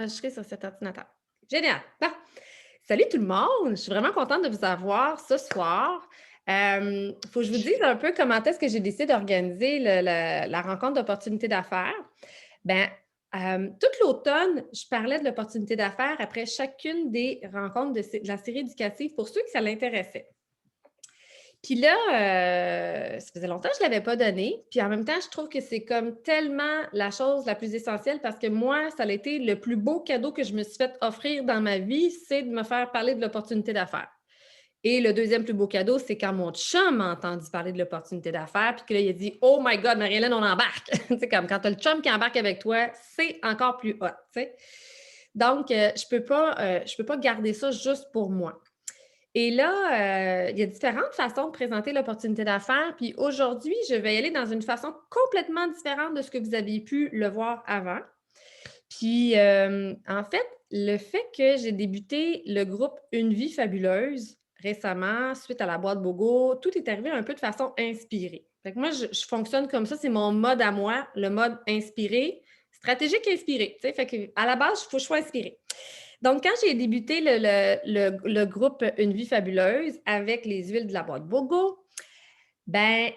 Enregistrer sur cet ordinateur. Génial! Bon, salut tout le monde! Je suis vraiment contente de vous avoir ce soir. Faut que je vous dise un peu comment est-ce que j'ai décidé d'organiser la rencontre d'opportunités d'affaires. Ben, tout l'automne, je parlais de l'opportunité d'affaires après chacune des rencontres de la série éducative pour ceux que ça l'intéressait. Puis là, ça faisait longtemps que je ne l'avais pas donné. Puis en même temps, je trouve que c'est comme tellement la chose la plus essentielle parce que moi, ça a été le plus beau cadeau que je me suis fait offrir dans ma vie, c'est de me faire parler de l'opportunité d'affaires. Et le deuxième plus beau cadeau, c'est quand mon chum a entendu parler de l'opportunité d'affaires, puis que là, il a dit « Oh my God, Marie-Hélène, on embarque! » Tu sais, comme quand tu as le chum qui embarque avec toi, c'est encore plus hot, tu sais. Donc, je peux pas garder ça juste pour moi. Et là, il y a différentes façons de présenter l'opportunité d'affaires. Puis aujourd'hui, je vais y aller dans une façon complètement différente de ce que vous aviez pu le voir avant. Puis, en fait, le fait que j'ai débuté le groupe Une vie fabuleuse récemment, suite à la boîte Bogo, tout est arrivé un peu de façon inspirée. Fait que moi, je fonctionne comme ça, c'est mon mode à moi, le mode inspiré, stratégique inspiré. Tu sais, fait que à la base, il faut que je sois inspirée. Donc, quand j'ai débuté le groupe Une vie fabuleuse avec les huiles de la boîte Bogo, ben,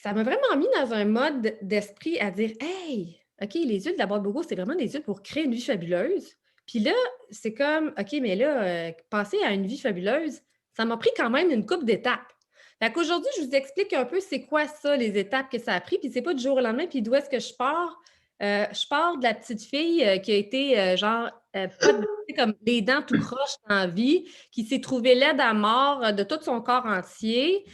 ça m'a vraiment mis dans un mode d'esprit à dire Hey, OK, les huiles de la boîte Bogo, c'est vraiment des huiles pour créer une vie fabuleuse. Puis là, c'est comme OK, mais là, passer à une vie fabuleuse, ça m'a pris quand même une couple d'étapes. Fait qu'aujourd'hui, je vous explique un peu c'est quoi ça, les étapes que ça a pris, puis c'est pas du jour au lendemain, puis d'où est-ce que je pars. Je pars de la petite fille qui a été pas tu sais, comme les dents tout croches dans la vie, qui s'est trouvée laide à mort de tout son corps entier,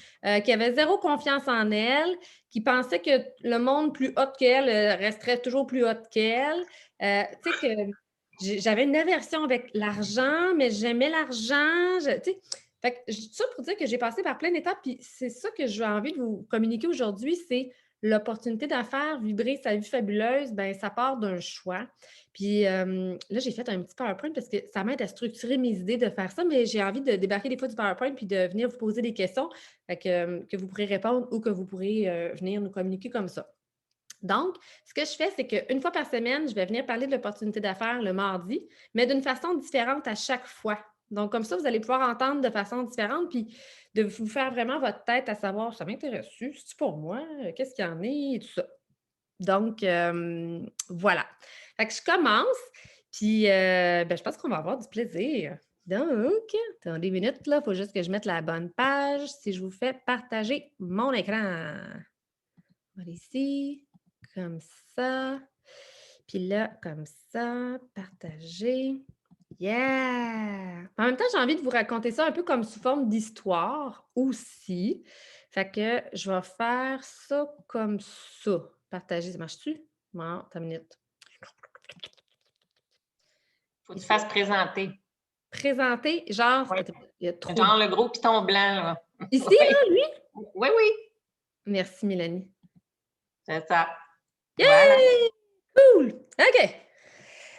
qui avait zéro confiance en elle, qui pensait que le monde plus haut qu'elle resterait toujours plus haut qu'elle. Tu sais que j'avais une aversion avec l'argent, mais j'aimais l'argent. Tu sais, fait que ça pour dire que j'ai passé par plein d'étapes, puis c'est ça que j'ai envie de vous communiquer aujourd'hui, c'est l'opportunité d'affaires, vibrer sa vie fabuleuse, ben ça part d'un choix. Puis là, j'ai fait un petit PowerPoint parce que ça m'aide à structurer mes idées de faire ça, mais j'ai envie de débarquer des fois du PowerPoint puis de venir vous poser des questions fait que vous pourrez répondre ou que vous pourrez venir nous communiquer comme ça. Donc, ce que je fais, c'est qu'une fois par semaine, je vais venir parler de l'opportunité d'affaires le mardi, mais d'une façon différente à chaque fois. Donc, comme ça, vous allez pouvoir entendre de façon différente, puis de vous faire vraiment votre tête à savoir, ça m'intéresse-tu, c'est-tu pour moi, qu'est-ce qu'il y en est, et tout ça. Donc, voilà. Fait que je commence, puis ben, je pense qu'on va avoir du plaisir. Donc, attendez une minute, là, il faut juste que je mette la bonne page si je vous fais partager mon écran. Voilà ici, comme ça. Puis là, comme ça, partager. Yeah! En même temps, j'ai envie de vous raconter ça un peu comme sous forme d'histoire aussi. Fait que je vais faire ça comme ça. Partager, ça marche-tu? Bon, t'as une minute. Faut que tu Ici, fasses présenter. présenter, genre, Oui. il y a trop de... Genre le gros piton blanc, là. Ici, Oui. là, lui? Oui, oui, Merci, Mélanie. c'est ça. Voilà. Yay! Cool! OK.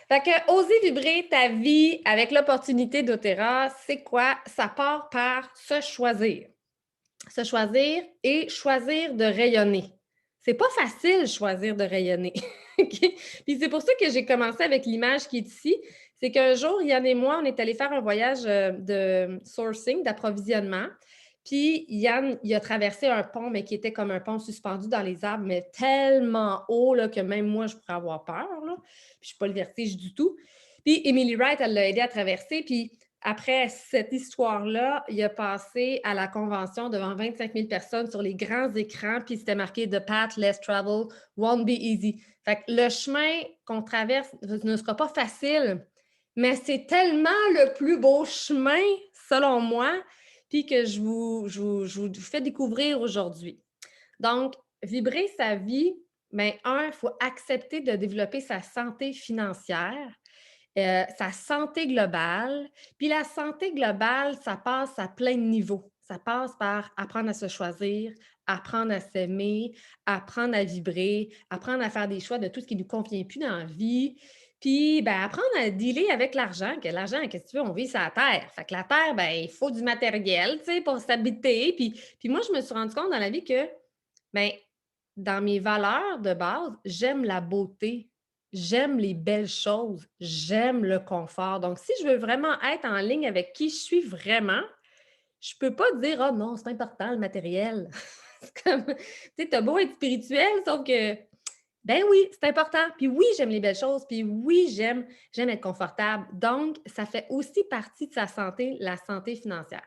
Fait que oser vibrer ta vie avec l'opportunité d'Otera, c'est quoi? Ça part par se choisir. Se choisir et choisir de rayonner. C'est pas facile choisir de rayonner. OK? Puis c'est pour ça que j'ai commencé avec l'image qui est ici. C'est qu'un jour, Yann et moi, on est allés faire un voyage de sourcing, d'approvisionnement. Puis Yann, il a traversé un pont, mais qui était comme un pont suspendu dans les arbres, mais tellement haut là, que même moi, je pourrais avoir peur. Là. Puis je ne suis pas le vertige du tout. Puis Emily Wright, elle l'a aidé à traverser. Puis après cette histoire-là, il a passé à la convention devant 25 000 personnes sur les grands écrans, puis c'était marqué The path less travel won't be easy. Fait que le chemin qu'on traverse ne sera pas facile, mais c'est tellement le plus beau chemin, selon moi, puis que je vous fais découvrir aujourd'hui. Donc, vibrer sa vie, bien, il faut accepter de développer sa santé financière, sa santé globale. Puis la santé globale, ça passe à plein de niveaux. Ça passe par apprendre à se choisir, apprendre à s'aimer, apprendre à vibrer, apprendre à faire des choix de tout ce qui ne nous convient plus dans la vie. Puis, ben, apprendre à dealer avec l'argent. Que l'argent, qu'est-ce que tu veux, on vit sur la terre. Fait que la terre, ben, il faut du matériel, tu sais, pour s'habiter. Puis moi, je me suis rendu compte dans la vie que, ben, dans mes valeurs de base, j'aime la beauté. j'aime les belles choses, j'aime le confort. Donc, si je veux vraiment être en ligne avec qui je suis vraiment, je peux pas dire: «Ah non, c'est important le matériel». C'est comme, tu sais, tu beau être spirituel, sauf que, ben oui, c'est important. Puis oui, j'aime les belles choses, puis oui, j'aime être confortable. Donc, ça fait aussi partie de sa santé, la santé financière.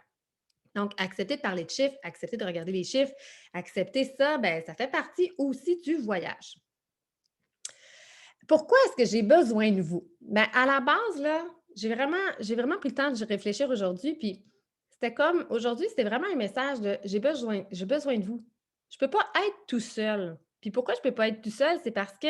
Donc, accepter de parler de chiffres, accepter de regarder les chiffres, accepter ça, ben ça fait partie aussi du voyage. Pourquoi est-ce que j'ai besoin de vous? Ben, à la base, là, j'ai vraiment pris le temps de réfléchir aujourd'hui, puis c'était comme aujourd'hui, c'était vraiment un message de j'ai besoin de vous. Je peux pas être tout seul. Puis pourquoi je peux pas être tout seul? C'est parce que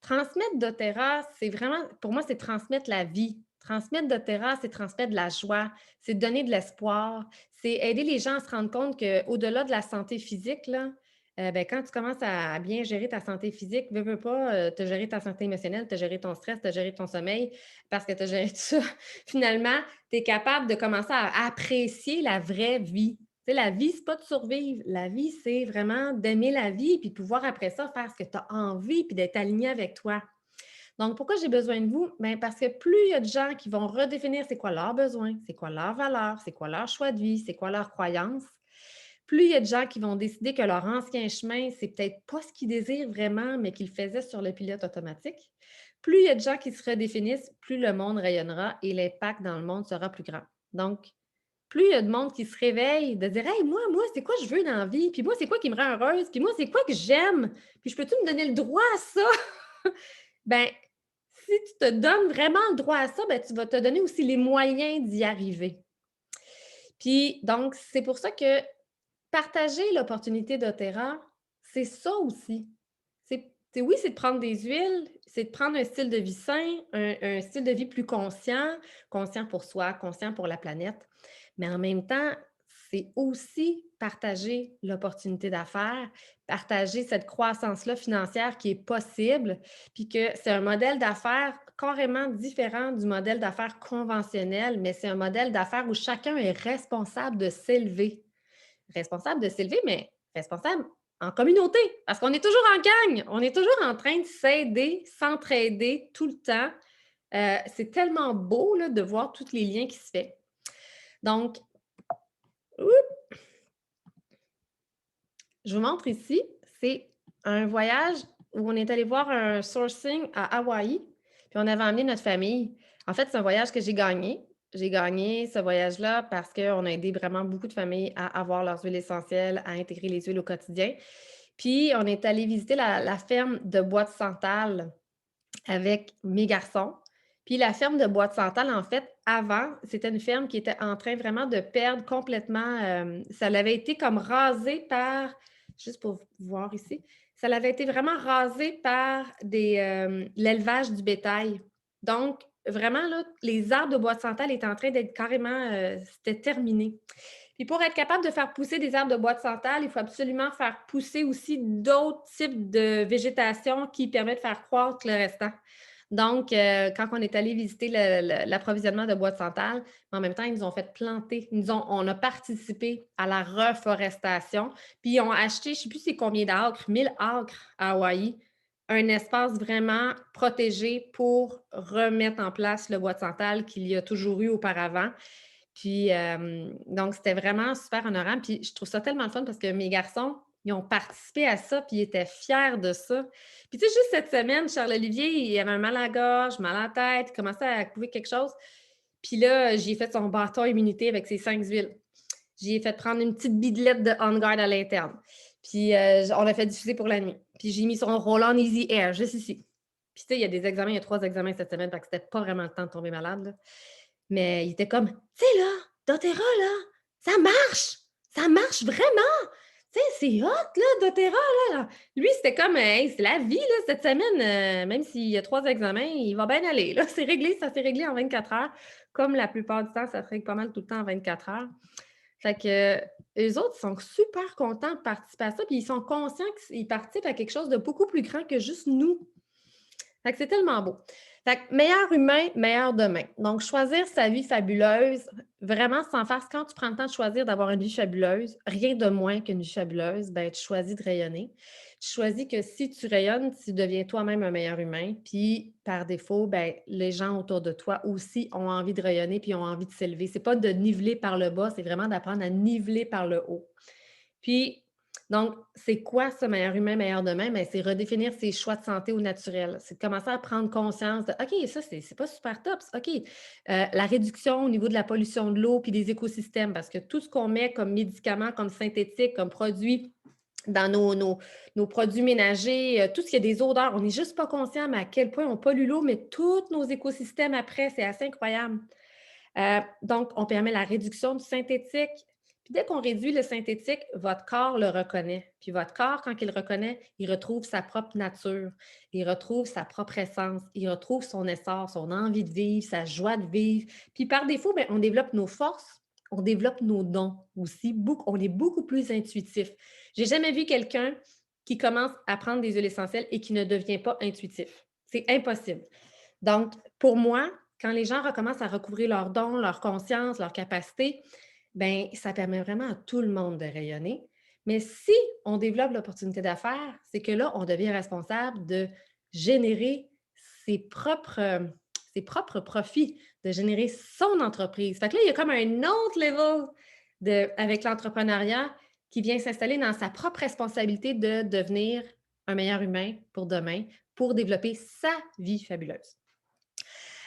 transmettre doTERRA, c'est vraiment pour moi, c'est transmettre la vie. Transmettre doTERRA, c'est transmettre de la joie, c'est donner de l'espoir, c'est aider les gens à se rendre compte qu'au-delà de la santé physique, là, ben, quand tu commences à bien gérer ta santé physique, veux pas, tu gérer ta santé émotionnelle, tu gérer ton stress, tu gérer ton sommeil, parce que tu géré tout ça, finalement, tu es capable de commencer à apprécier la vraie vie. Tu sais, la vie, c'est pas de survivre. La vie, c'est vraiment d'aimer la vie puis de pouvoir après ça faire ce que tu as envie puis d'être aligné avec toi. Donc, pourquoi j'ai besoin de vous? Bien, parce que plus il y a de gens qui vont redéfinir c'est quoi leurs besoins, c'est quoi leurs valeurs, c'est quoi leur choix de vie, c'est quoi leurs croyances, plus il y a de gens qui vont décider que leur ancien chemin, c'est peut-être pas ce qu'ils désirent vraiment, mais qu'ils le faisaient sur le pilote automatique, plus il y a de gens qui se redéfinissent, plus le monde rayonnera et l'impact dans le monde sera plus grand. Donc, plus il y a de monde qui se réveille, de dire: «Hey, moi, c'est quoi je veux dans la vie? Puis moi, c'est quoi qui me rend heureuse? Puis moi, c'est quoi que j'aime? Puis je peux-tu me donner le droit à ça?» Ben, si tu te donnes vraiment le droit à ça, ben, tu vas te donner aussi les moyens d'y arriver. Puis donc, c'est pour ça que partager l'opportunité d'Otera, c'est ça aussi. Oui, c'est de prendre des huiles, c'est de prendre un style de vie sain, un style de vie plus conscient, conscient pour soi, conscient pour la planète. Mais en même temps, c'est aussi partager l'opportunité d'affaires, partager cette croissance-là financière qui est possible, puis que c'est un modèle d'affaires carrément différent du modèle d'affaires conventionnel, mais c'est un modèle d'affaires où chacun est responsable de s'élever. Responsable de s'élever, mais responsable en communauté, parce qu'on est toujours en gang, on est toujours en train de s'aider, s'entraider tout le temps. C'est tellement beau là, de voir tous les liens qui se font. Donc, je vous montre ici, c'est un voyage où on est allé voir un sourcing à Hawaï, puis on avait emmené notre famille. En fait, c'est un voyage que j'ai gagné. J'ai gagné ce voyage-là parce qu'on a aidé vraiment beaucoup de familles à avoir leurs huiles essentielles, à intégrer les huiles au quotidien. Puis, on est allé visiter la ferme de Bois de Santal avec mes garçons. Puis la ferme de Bois de Santal, en fait, avant, c'était une ferme qui était en train vraiment de perdre complètement, ça l'avait été comme rasé par juste pour voir ici, ça l'avait été vraiment rasé par l'élevage du bétail. Donc vraiment là, les arbres de Bois de Santal étaient en train d'être carrément, c'était terminé. Puis pour être capable de faire pousser des arbres de Bois de Santal, il faut absolument faire pousser aussi d'autres types de végétation qui permettent de faire croître le restant. Donc, quand on est allé visiter l'approvisionnement de Bois de Santal, en même temps, ils nous ont fait planter. On a participé à la reforestation. Puis, ils ont acheté, je ne sais plus c'est combien d'acres, 1000 acres à Hawaï, un espace vraiment protégé pour remettre en place le Bois de Santal qu'il y a toujours eu auparavant. Puis, donc, c'était vraiment super honorable. Puis, je trouve ça tellement le fun parce que mes garçons, ils ont participé à ça, puis ils étaient fiers de ça. Puis, tu sais, juste cette semaine, Charles-Olivier, il avait un mal à la gorge, mal à la tête, il commençait à couver quelque chose. Puis là, j'ai fait son bâton immunité avec ses 5 huiles. J'ai fait prendre une petite bidelette de On Guard à l'interne. Puis, on l'a fait diffuser pour la nuit. Puis, j'ai mis son Roll-On Easy Air juste ici. Puis, tu sais, il y a des examens, il y a 3 examens cette semaine, fait que c'était pas vraiment le temps de tomber malade, là. Mais il était comme: «Tu sais là, doTERRA là, ça marche vraiment! Tu sais, c'est hot là, doTERRA là!» Lui, c'était comme: «Hey, c'est la vie là, cette semaine, même s'il y a 3 examens, il va bien aller là, c'est réglé, ça s'est réglé en 24 heures». Comme la plupart du temps, ça se règle pas mal tout le temps en 24 heures. Fait que, eux autres, sont super contents de participer à ça, puis ils sont conscients qu'ils participent à quelque chose de beaucoup plus grand que juste nous. Fait que c'est tellement beau. Fait que meilleur humain, meilleur demain. Donc, choisir sa vie fabuleuse, vraiment sans farce, quand tu prends le temps de choisir d'avoir une vie fabuleuse, rien de moins qu'une vie fabuleuse, ben, tu choisis de rayonner. Tu choisis que si tu rayonnes, tu deviens toi-même un meilleur humain. Puis, par défaut, ben, les gens autour de toi aussi ont envie de rayonner puis ont envie de s'élever. C'est pas de niveler par le bas, c'est vraiment d'apprendre à niveler par le haut. Puis, donc, c'est quoi ce meilleur humain, meilleur demain? Bien, c'est redéfinir ses choix de santé au naturel. C'est de commencer à prendre conscience de OK, ça, c'est pas super top. OK, la réduction au niveau de la pollution de l'eau puis des écosystèmes, parce que tout ce qu'on met comme médicaments, comme synthétiques, comme produits dans nos produits ménagers, tout ce qui a des odeurs, on n'est juste pas conscient, mais à quel point on pollue l'eau, mais tous nos écosystèmes après, c'est assez incroyable. Donc, on permet la réduction du synthétique. Puis dès qu'on réduit le synthétique, votre corps le reconnaît. Puis votre corps, quand il le reconnaît, il retrouve sa propre nature, il retrouve sa propre essence, il retrouve son essor, son envie de vivre, sa joie de vivre. Puis par défaut, bien, on développe nos forces, on développe nos dons aussi. On est beaucoup plus intuitif. J'ai jamais vu quelqu'un qui commence à prendre des huiles essentielles et qui ne devient pas intuitif. C'est impossible. Donc, pour moi, quand les gens recommencent à recouvrir leurs dons, leur conscience, leur capacité, bien, ça permet vraiment à tout le monde de rayonner. Mais si on développe l'opportunité d'affaires, c'est que là, on devient responsable de générer ses propres, ses propres profits, de générer son entreprise. Fait que là, il y a comme un autre level avec l'entrepreneuriat qui vient s'installer dans sa propre responsabilité de devenir un meilleur humain pour demain, pour développer sa vie fabuleuse.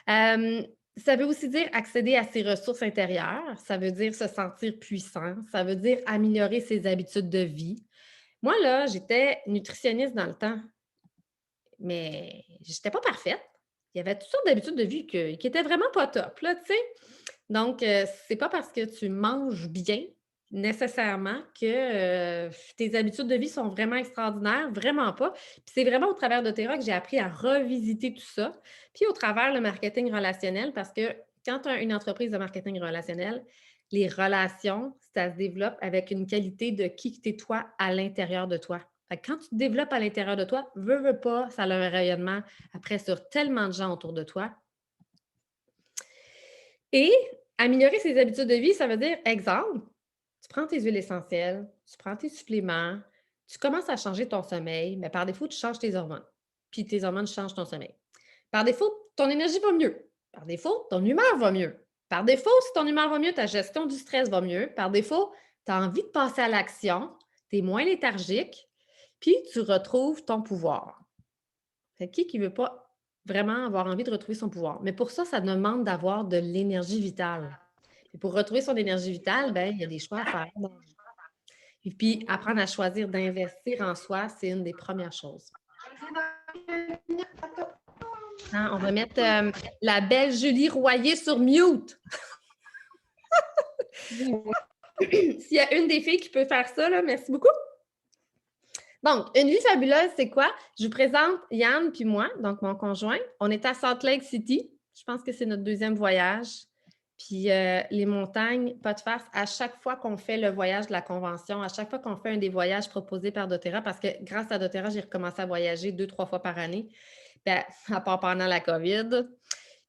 Ça veut aussi dire accéder à ses ressources intérieures, ça veut dire se sentir puissant, ça veut dire améliorer ses habitudes de vie. Moi, là, j'étais nutritionniste dans le temps, mais je n'étais pas parfaite. Il y avait toutes sortes d'habitudes de vie qui étaient vraiment pas top, là, tu sais. Donc, c'est pas parce que tu manges bien nécessairement que tes habitudes de vie sont vraiment extraordinaires, vraiment pas. Puis c'est vraiment au travers d'Otera que j'ai appris à revisiter tout ça. Puis au travers le marketing relationnel, parce que quand tu as une entreprise de marketing relationnel, les relations, ça se développe avec une qualité de qui tu es toi à l'intérieur de toi. Fait que quand tu te développes à l'intérieur de toi, veux pas, ça a un rayonnement après sur tellement de gens autour de toi. Et améliorer ses habitudes de vie, ça veut dire, exemple, tu prends tes huiles essentielles, tu prends tes suppléments, tu commences à changer ton sommeil, mais par défaut, tu changes tes hormones. Puis tes hormones changent ton sommeil. Par défaut, ton énergie va mieux. Par défaut, ton humeur va mieux. Par défaut, si ton humeur va mieux, ta gestion du stress va mieux. Par défaut, tu as envie de passer à l'action, tu es moins léthargique, puis tu retrouves ton pouvoir. Fait qui ne veut pas vraiment avoir envie de retrouver son pouvoir? Mais pour ça, ça demande d'avoir de l'énergie vitale. Et pour retrouver son énergie vitale, ben, il y a des choix à faire. Et puis, apprendre à choisir d'investir en soi, c'est une des premières choses. Hein, on va mettre la belle Julie Royer sur mute. S'il y a une des filles qui peut faire ça, là, merci beaucoup. Donc, une vie fabuleuse, c'est quoi? Je vous présente Yann puis moi, donc mon conjoint. On est à Salt Lake City. Je pense que c'est notre deuxième voyage. Puis les montagnes, pas de farce. À chaque fois qu'on fait le voyage de la convention, à chaque fois qu'on fait un des voyages proposés par doTERRA, parce que grâce à doTERRA, j'ai recommencé à voyager 2-3 fois par année, bien, à part pendant la COVID.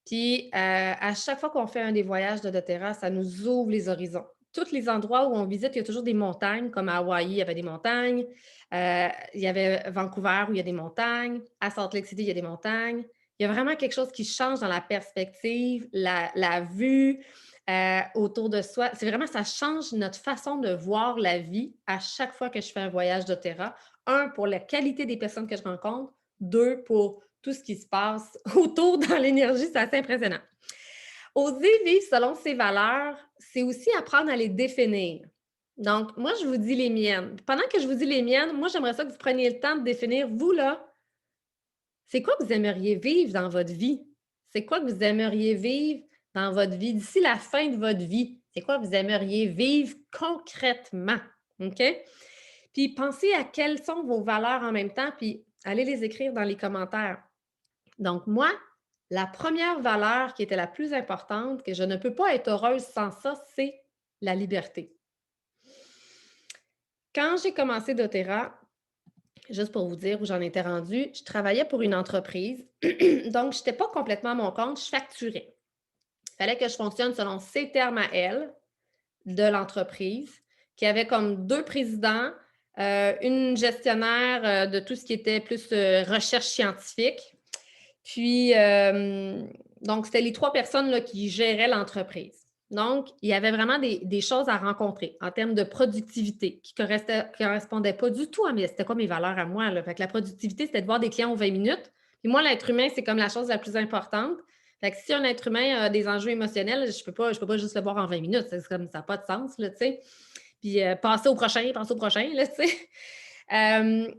Puis à chaque fois qu'on fait un des voyages de doTERRA, ça nous ouvre les horizons. Tous les endroits où on visite, il y a toujours des montagnes, comme à Hawaï, il y avait des montagnes. Il y avait Vancouver où il y a des montagnes. À Salt Lake City, il y a des montagnes. Il y a vraiment quelque chose qui change dans la perspective, la vue autour de soi. C'est vraiment, ça change notre façon de voir la vie à chaque fois que je fais un voyage doTERRA. Un, pour la qualité des personnes que je rencontre. Deux, pour tout ce qui se passe autour dans l'énergie. C'est assez impressionnant. Oser vivre selon ses valeurs, c'est aussi apprendre à les définir. Donc, moi, je vous dis les miennes. Pendant que je vous dis les miennes, moi, j'aimerais ça que vous preniez le temps de définir, vous, là, c'est quoi que vous aimeriez vivre dans votre vie? C'est quoi que vous aimeriez vivre dans votre vie d'ici la fin de votre vie? C'est quoi que vous aimeriez vivre concrètement? OK? Puis, pensez à quelles sont vos valeurs en même temps, puis allez les écrire dans les commentaires. Donc, moi, la première valeur qui était la plus importante, que je ne peux pas être heureuse sans ça, c'est la liberté. Quand j'ai commencé doTERRA, juste pour vous dire où j'en étais rendue, je travaillais pour une entreprise. Donc, je n'étais pas complètement à mon compte, je facturais. Il fallait que je fonctionne selon ses termes à elle de l'entreprise, qui avait comme deux présidents, une gestionnaire de tout ce qui était plus recherche scientifique. Puis, donc, c'était les 3 personnes là, qui géraient l'entreprise. Donc, il y avait vraiment des choses à rencontrer en termes de productivité qui ne correspondaient pas du tout à c'était quoi mes valeurs à moi. Là. Fait que la productivité, c'était de voir des clients aux 20 minutes. Puis moi, l'être humain, c'est comme la chose la plus importante. Fait que si un être humain a des enjeux émotionnels, je peux pas juste le voir en 20 minutes. C'est comme ça n'a pas de sens, là, tu sais. Puis passer au prochain, là, tu sais.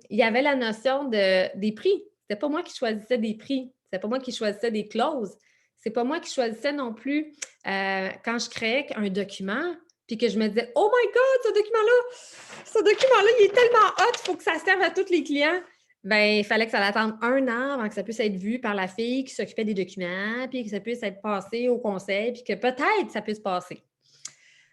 Il y avait la notion des prix. C'était pas moi qui choisissais des prix. C'était pas moi qui choisissais des clauses. C'est pas moi qui choisissais non plus quand je créais un document, puis que je me disais, oh my God, ce document-là, il est tellement hot, il faut que ça serve à tous les clients. Ben, il fallait que ça attende 1 an avant que ça puisse être vu par la fille qui s'occupait des documents, puis que ça puisse être passé au conseil, puis que peut-être ça puisse passer.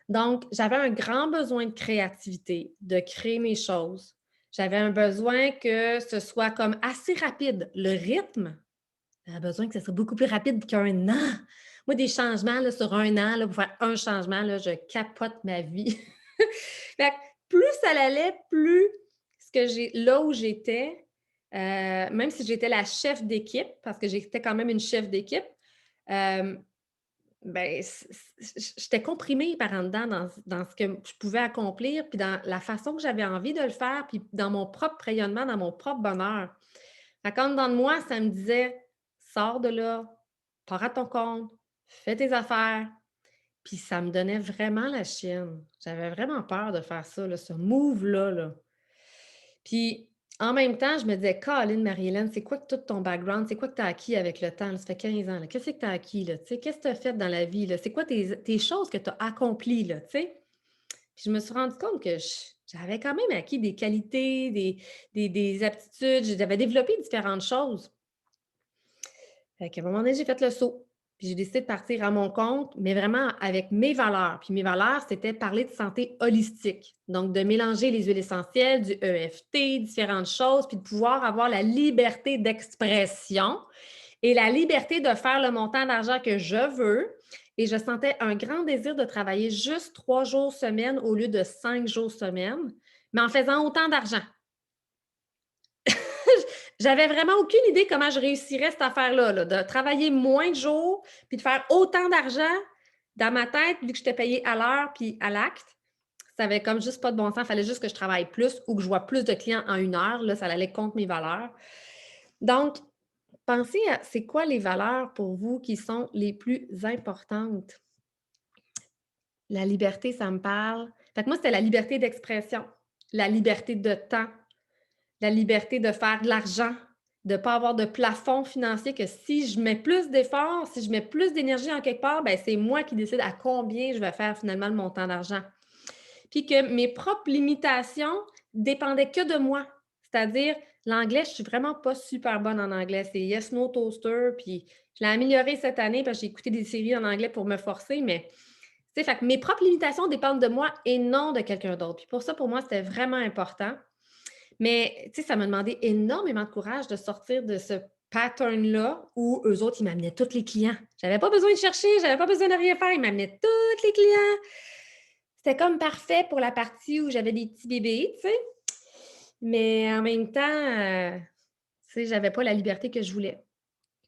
Donc, j'avais un grand besoin de créativité, de créer mes choses. J'avais un besoin que ce soit comme assez rapide. Le rythme, j'avais besoin que ce soit beaucoup plus rapide qu'un an. Moi, des changements là, sur 1 an, là, pour faire un changement, là, je capote ma vie. Fait que plus ça allait, plus là où j'étais, même si j'étais la chef d'équipe, parce que j'étais quand même une chef d'équipe, euh, ben, j'étais comprimée par en dedans dans ce que je pouvais accomplir, puis dans la façon que j'avais envie de le faire, puis dans mon propre rayonnement, dans mon propre bonheur. Fait qu'en dedans de moi, ça me disait: «Sors de là, pars à ton compte, fais tes affaires». Puis ça me donnait vraiment la chienne. J'avais vraiment peur de faire ça, là, ce move-là, là. Puis en même temps, je me disais: «Caroline, Marie-Hélène, c'est quoi que tout ton background? C'est quoi que tu as acquis avec le temps, là? Ça fait 15 ans, là. Qu'est-ce que tu as acquis, là? Tu sais, qu'est-ce que tu as fait dans la vie, là? C'est quoi tes choses que tu as accomplies, là?» Tu sais? Puis je me suis rendu compte que j'avais quand même acquis des qualités, des aptitudes. J'avais développé différentes choses. Fait qu'à un moment donné, j'ai fait le saut. Puis j'ai décidé de partir à mon compte, mais vraiment avec mes valeurs. Puis mes valeurs, c'était parler de santé holistique. Donc, de mélanger les huiles essentielles, du EFT, différentes choses, puis de pouvoir avoir la liberté d'expression et la liberté de faire le montant d'argent que je veux. Et je sentais un grand désir de travailler juste 3 jours semaine au lieu de 5 jours semaine, mais en faisant autant d'argent. J'avais vraiment aucune idée comment je réussirais cette affaire-là, là, de travailler moins de jours puis de faire autant d'argent dans ma tête, vu que j'étais payée à l'heure puis à l'acte. Ça avait comme juste pas de bon sens. Il fallait juste que je travaille plus ou que je vois plus de clients en 1 heure. Là, ça allait contre mes valeurs. Donc, pensez à c'est quoi les valeurs pour vous qui sont les plus importantes? La liberté, ça me parle. Fait que moi, c'était la liberté d'expression, la liberté de temps, la liberté de faire de l'argent, de ne pas avoir de plafond financier, que si je mets plus d'efforts, si je mets plus d'énergie en quelque part, ben c'est moi qui décide à combien je vais faire finalement le montant d'argent. Puis que mes propres limitations dépendaient que de moi. C'est-à-dire, l'anglais, je suis vraiment pas super bonne en anglais. C'est Yes, No, Toaster. Puis je l'ai amélioré cette année parce que j'ai écouté des séries en anglais pour me forcer, mais tu sais, fait que mes propres limitations dépendent de moi et non de quelqu'un d'autre. Puis pour ça, pour moi, c'était vraiment important. Mais tu sais, ça m'a demandé énormément de courage de sortir de ce pattern-là où eux autres, ils m'amenaient tous les clients. J'avais pas besoin de chercher, j'avais pas besoin de rien faire, ils m'amenaient tous les clients. C'était comme parfait pour la partie où j'avais des petits bébés, tu sais. Mais en même temps, tu sais, j'avais pas la liberté que je voulais.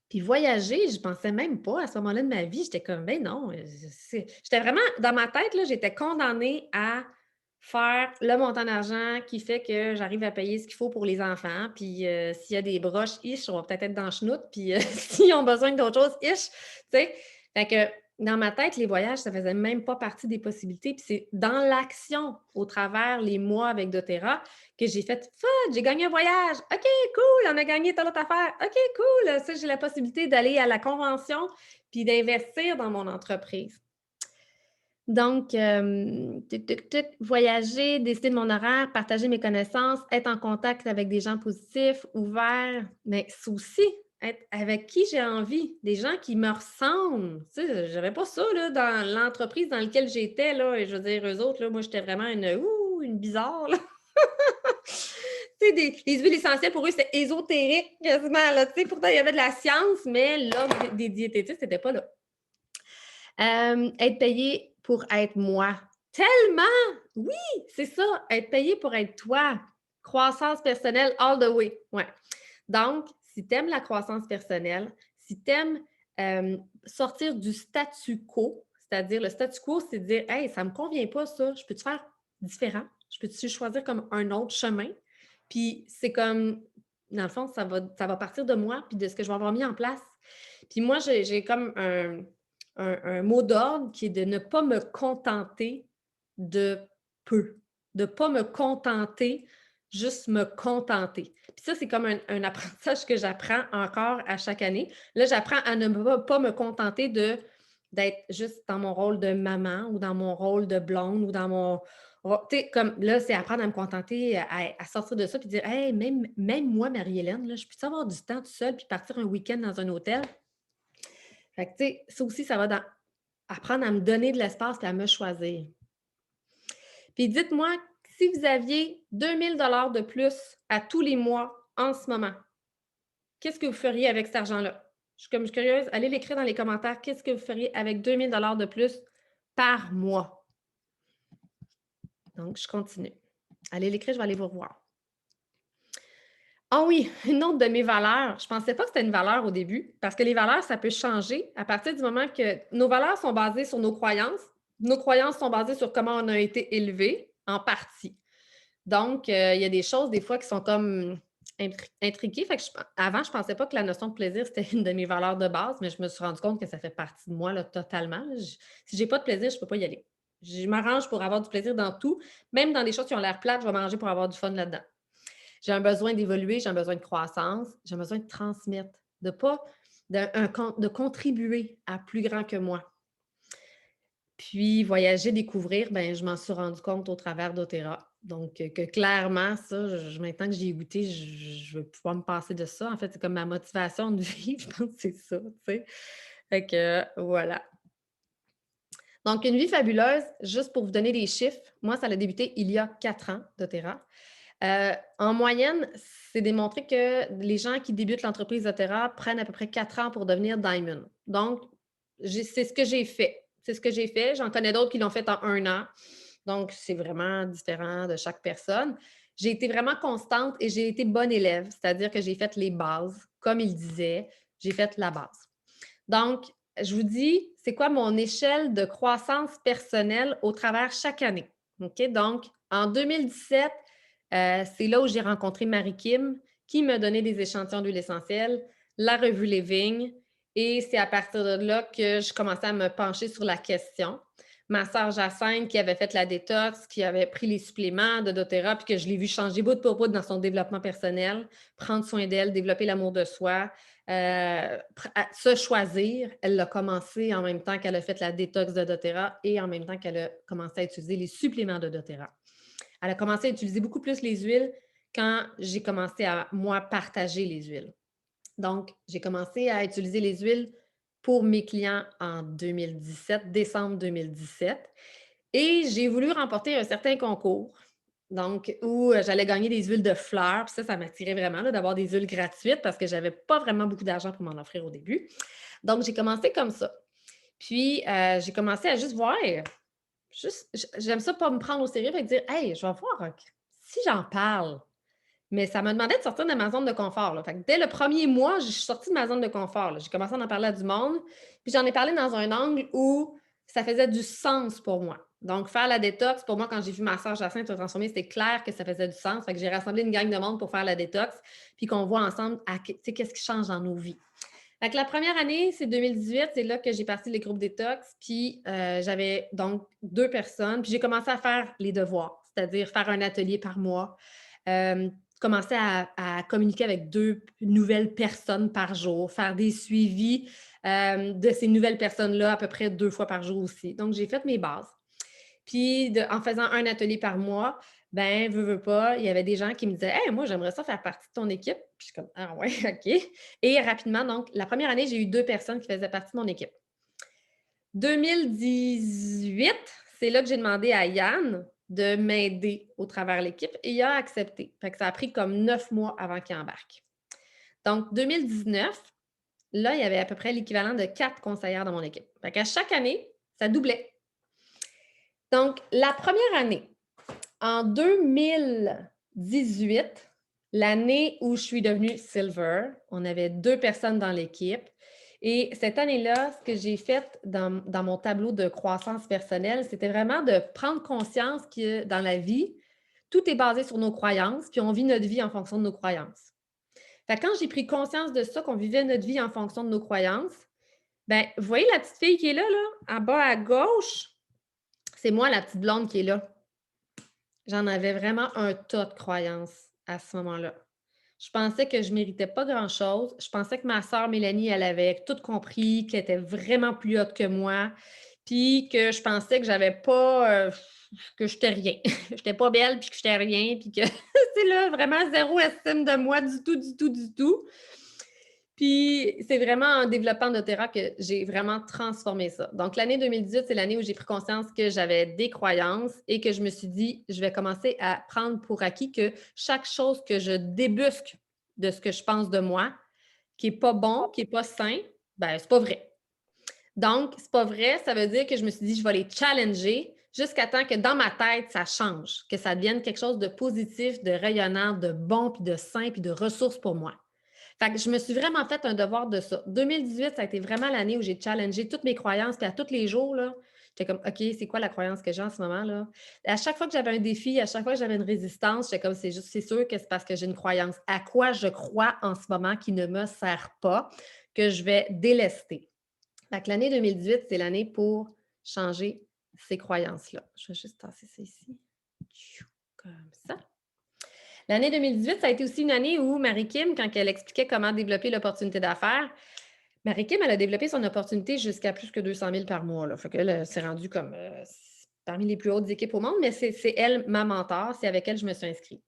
Puis voyager, je pensais même pas à ce moment-là de ma vie. J'étais comme, ben non, j'étais vraiment, dans ma tête, là, j'étais condamnée à faire le montant d'argent qui fait que j'arrive à payer ce qu'il faut pour les enfants. Puis s'il y a des broches, ish, on va peut-être être dans le chenoute. Puis s'ils ont besoin d'autre chose, ish, tu sais. Fait que dans ma tête, les voyages, ça faisait même pas partie des possibilités. Puis c'est dans l'action, au travers les mois avec doTERRA, que j'ai fait fun, j'ai gagné un voyage. OK, cool, on a gagné telle autre affaire. OK, cool, ça, j'ai la possibilité d'aller à la convention puis d'investir dans mon entreprise. Donc, voyager, décider de mon horaire, partager mes connaissances, être en contact avec des gens positifs, ouverts, mais c'est aussi être avec qui j'ai envie, des gens qui me ressemblent. Tu sais, j'avais pas ça là, dans l'entreprise dans laquelle j'étais, là, et je veux dire, eux autres, là, moi, j'étais vraiment une bizarre, là. Tu sais, les huiles essentielles, pour eux, c'est ésotérique, quasiment, là. Tu sais, pourtant, il y avait de la science, mais là, des diététistes, c'était pas là. Être payé pour être moi. Tellement! Oui, c'est ça, être payé pour être toi. Croissance personnelle all the way, ouais. Donc, si tu aimes la croissance personnelle, si tu aimes, sortir du statu quo, c'est-à-dire le statu quo, c'est de dire: «Hey, ça me convient pas ça, je peux-tu faire différent? Je peux-tu choisir comme un autre chemin?» Puis c'est comme, dans le fond, ça va partir de moi puis de ce que je vais avoir mis en place. Puis moi, j'ai comme un mot d'ordre qui est de ne pas me contenter de peu, de pas me contenter, juste me contenter. Puis ça, c'est comme un apprentissage que j'apprends encore à chaque année. Là, j'apprends à ne pas me contenter d'être juste dans mon rôle de maman ou dans mon rôle de blonde ou dans mon tu sais, comme là, c'est apprendre à me contenter, à sortir de ça puis dire: «Hey, même moi, Marie-Hélène, là, je peux-tu avoir du temps toute seule puis partir un week-end dans un hôtel?» Fait que, tu sais, ça aussi, ça va dans apprendre à me donner de l'espace et à me choisir. Puis dites-moi, si vous aviez 2 000 $ de plus à tous les mois en ce moment, qu'est-ce que vous feriez avec cet argent-là? Je suis curieuse, allez l'écrire dans les commentaires. Qu'est-ce que vous feriez avec 2 000 $ de plus par mois? Donc, je continue. Allez l'écrire, je vais aller vous revoir. Ah oui, une autre de mes valeurs. Je ne pensais pas que c'était une valeur au début, parce que les valeurs, ça peut changer à partir du moment que nos valeurs sont basées sur nos croyances. Nos croyances sont basées sur comment on a été élevé, en partie. Donc, il y a des choses, des fois, qui sont comme intriquées. Fait que avant, je ne pensais pas que la notion de plaisir, c'était une de mes valeurs de base, mais je me suis rendu compte que ça fait partie de moi là, totalement. Si je n'ai pas de plaisir, je ne peux pas y aller. Je m'arrange pour avoir du plaisir dans tout, même dans des choses qui ont l'air plates, je vais m'arranger pour avoir du fun là-dedans. J'ai un besoin d'évoluer, j'ai un besoin de croissance, j'ai un besoin de transmettre, de pas de contribuer à plus grand que moi. Puis voyager, découvrir, ben je m'en suis rendu compte au travers d'Otera. Donc que clairement, ça, maintenant que j'y ai goûté, je veux pouvoir me passer de ça. En fait, c'est comme ma motivation de vivre, je pense que c'est ça, tu sais? Fait que voilà. Donc une vie fabuleuse, juste pour vous donner des chiffres, moi, ça a débuté il y a 4 ans, d'Otera. En moyenne, c'est démontré que les gens qui débutent l'entreprise Otera prennent à peu près 4 ans pour devenir Diamond. Donc, c'est ce que j'ai fait. C'est ce que j'ai fait. J'en connais d'autres qui l'ont fait en 1 an. Donc, c'est vraiment différent de chaque personne. J'ai été vraiment constante et j'ai été bonne élève, c'est-à-dire que j'ai fait les bases. Comme il disait, j'ai fait la base. Donc, je vous dis, c'est quoi mon échelle de croissance personnelle au travers chaque année. OK? Donc, en 2017, c'est là où j'ai rencontré Marie-Kim, qui m'a donné des échantillons d'huile essentielle, la revue Living, et c'est à partir de là que je commençais à me pencher sur la question. Ma sœur Jacinthe, qui avait fait la détox, qui avait pris les suppléments de doTERRA, puis que je l'ai vu changer bout pour bout dans son développement personnel, prendre soin d'elle, développer l'amour de soi, se choisir. Elle l'a commencé en même temps qu'elle a fait la détox de doTERRA et en même temps qu'elle a commencé à utiliser les suppléments de doTERRA. Elle a commencé à utiliser beaucoup plus les huiles quand j'ai commencé à, moi, partager les huiles. Donc, j'ai commencé à utiliser les huiles pour mes clients en 2017, décembre 2017. Et j'ai voulu remporter un certain concours, donc où j'allais gagner des huiles de fleurs. Puis ça m'attirait vraiment là, d'avoir des huiles gratuites parce que je n'avais pas vraiment beaucoup d'argent pour m'en offrir au début. Donc, j'ai commencé comme ça. Puis, j'ai commencé à juste voir. J'aime ça pas me prendre au sérieux et dire: «Hey, je vais voir si j'en parle». Mais ça m'a demandé de sortir de ma zone de confort, là. Fait que dès le premier mois, je suis sortie de ma zone de confort, là. J'ai commencé à en parler à du monde, puis j'en ai parlé dans un angle où ça faisait du sens pour moi. Donc faire la détox, pour moi, quand j'ai vu ma sœur Jacinthe se transformer, c'était clair que ça faisait du sens. Fait que j'ai rassemblé une gang de monde pour faire la détox, puis qu'on voit ensemble tu sais, qu'est-ce qui change dans nos vies. Fait que la première année, c'est 2018, c'est là que j'ai parti les groupes détox, puis j'avais donc 2 personnes, puis j'ai commencé à faire les devoirs, c'est-à-dire faire un atelier par mois, commencer à communiquer avec 2 nouvelles personnes par jour, faire des suivis de ces nouvelles personnes-là à peu près 2 fois par jour aussi. Donc, j'ai fait mes bases. Puis, en faisant un atelier par mois, ben, veux pas, il y avait des gens qui me disaient: «Hey, moi, j'aimerais ça faire partie de ton équipe». Puis je suis comme: «Ah ouais, OK». Et rapidement, donc, la première année, j'ai eu 2 personnes qui faisaient partie de mon équipe. 2018, c'est là que j'ai demandé à Yann de m'aider au travers l'équipe et il a accepté. Fait que ça a pris comme 9 mois avant qu'il embarque. Donc, 2019, là, il y avait à peu près l'équivalent de 4 conseillères dans mon équipe. Fait qu'à chaque année, ça doublait. Donc, la première année, en 2018, l'année où je suis devenue Silver, on avait 2 personnes dans l'équipe. Et cette année-là, ce que j'ai fait dans mon tableau de croissance personnelle, c'était vraiment de prendre conscience que dans la vie, tout est basé sur nos croyances, puis on vit notre vie en fonction de nos croyances. Fait que quand j'ai pris conscience de ça, qu'on vivait notre vie en fonction de nos croyances, ben, vous voyez la petite fille qui est là, en bas à gauche, c'est moi la petite blonde qui est là. J'en avais vraiment un tas de croyances à ce moment-là. Je pensais que je méritais pas grand-chose. Je pensais que ma sœur Mélanie, elle avait tout compris, qu'elle était vraiment plus haute que moi, puis que je pensais que j'avais pas, que j'étais rien. J'étais pas belle, puis que j'étais rien, puis que c'est là, vraiment zéro estime de moi du tout, du tout, du tout. Puis c'est vraiment en développant doTERRA que j'ai vraiment transformé ça. Donc l'année 2018, c'est l'année où j'ai pris conscience que j'avais des croyances et que je me suis dit, je vais commencer à prendre pour acquis que chaque chose que je débusque de ce que je pense de moi, qui n'est pas bon, qui n'est pas sain, ben c'est pas vrai. Donc, c'est pas vrai, ça veut dire que je me suis dit, je vais les challenger jusqu'à temps que dans ma tête, ça change, que ça devienne quelque chose de positif, de rayonnant, de bon, puis de sain, puis de ressources pour moi. Fait que je me suis vraiment fait un devoir de ça. 2018, ça a été vraiment l'année où j'ai challengé toutes mes croyances, puis à tous les jours, là, j'étais comme, OK, c'est quoi la croyance que j'ai en ce moment, là? À chaque fois que j'avais un défi, à chaque fois que j'avais une résistance, j'étais comme, c'est sûr que c'est parce que j'ai une croyance. À quoi je crois en ce moment qui ne me sert pas, que je vais délester. Fait que l'année 2018, c'est l'année pour changer ces croyances-là. Je vais juste tasser ça ici. Comme ça. L'année 2018, ça a été aussi une année où Marie-Kim, quand elle expliquait comment développer l'opportunité d'affaires, Marie-Kim, elle a développé son opportunité jusqu'à plus que 200 000 par mois. Là. Fait qu'elle s'est rendue comme parmi les plus hautes équipes au monde, mais c'est elle, ma mentor. C'est avec elle que je me suis inscrite.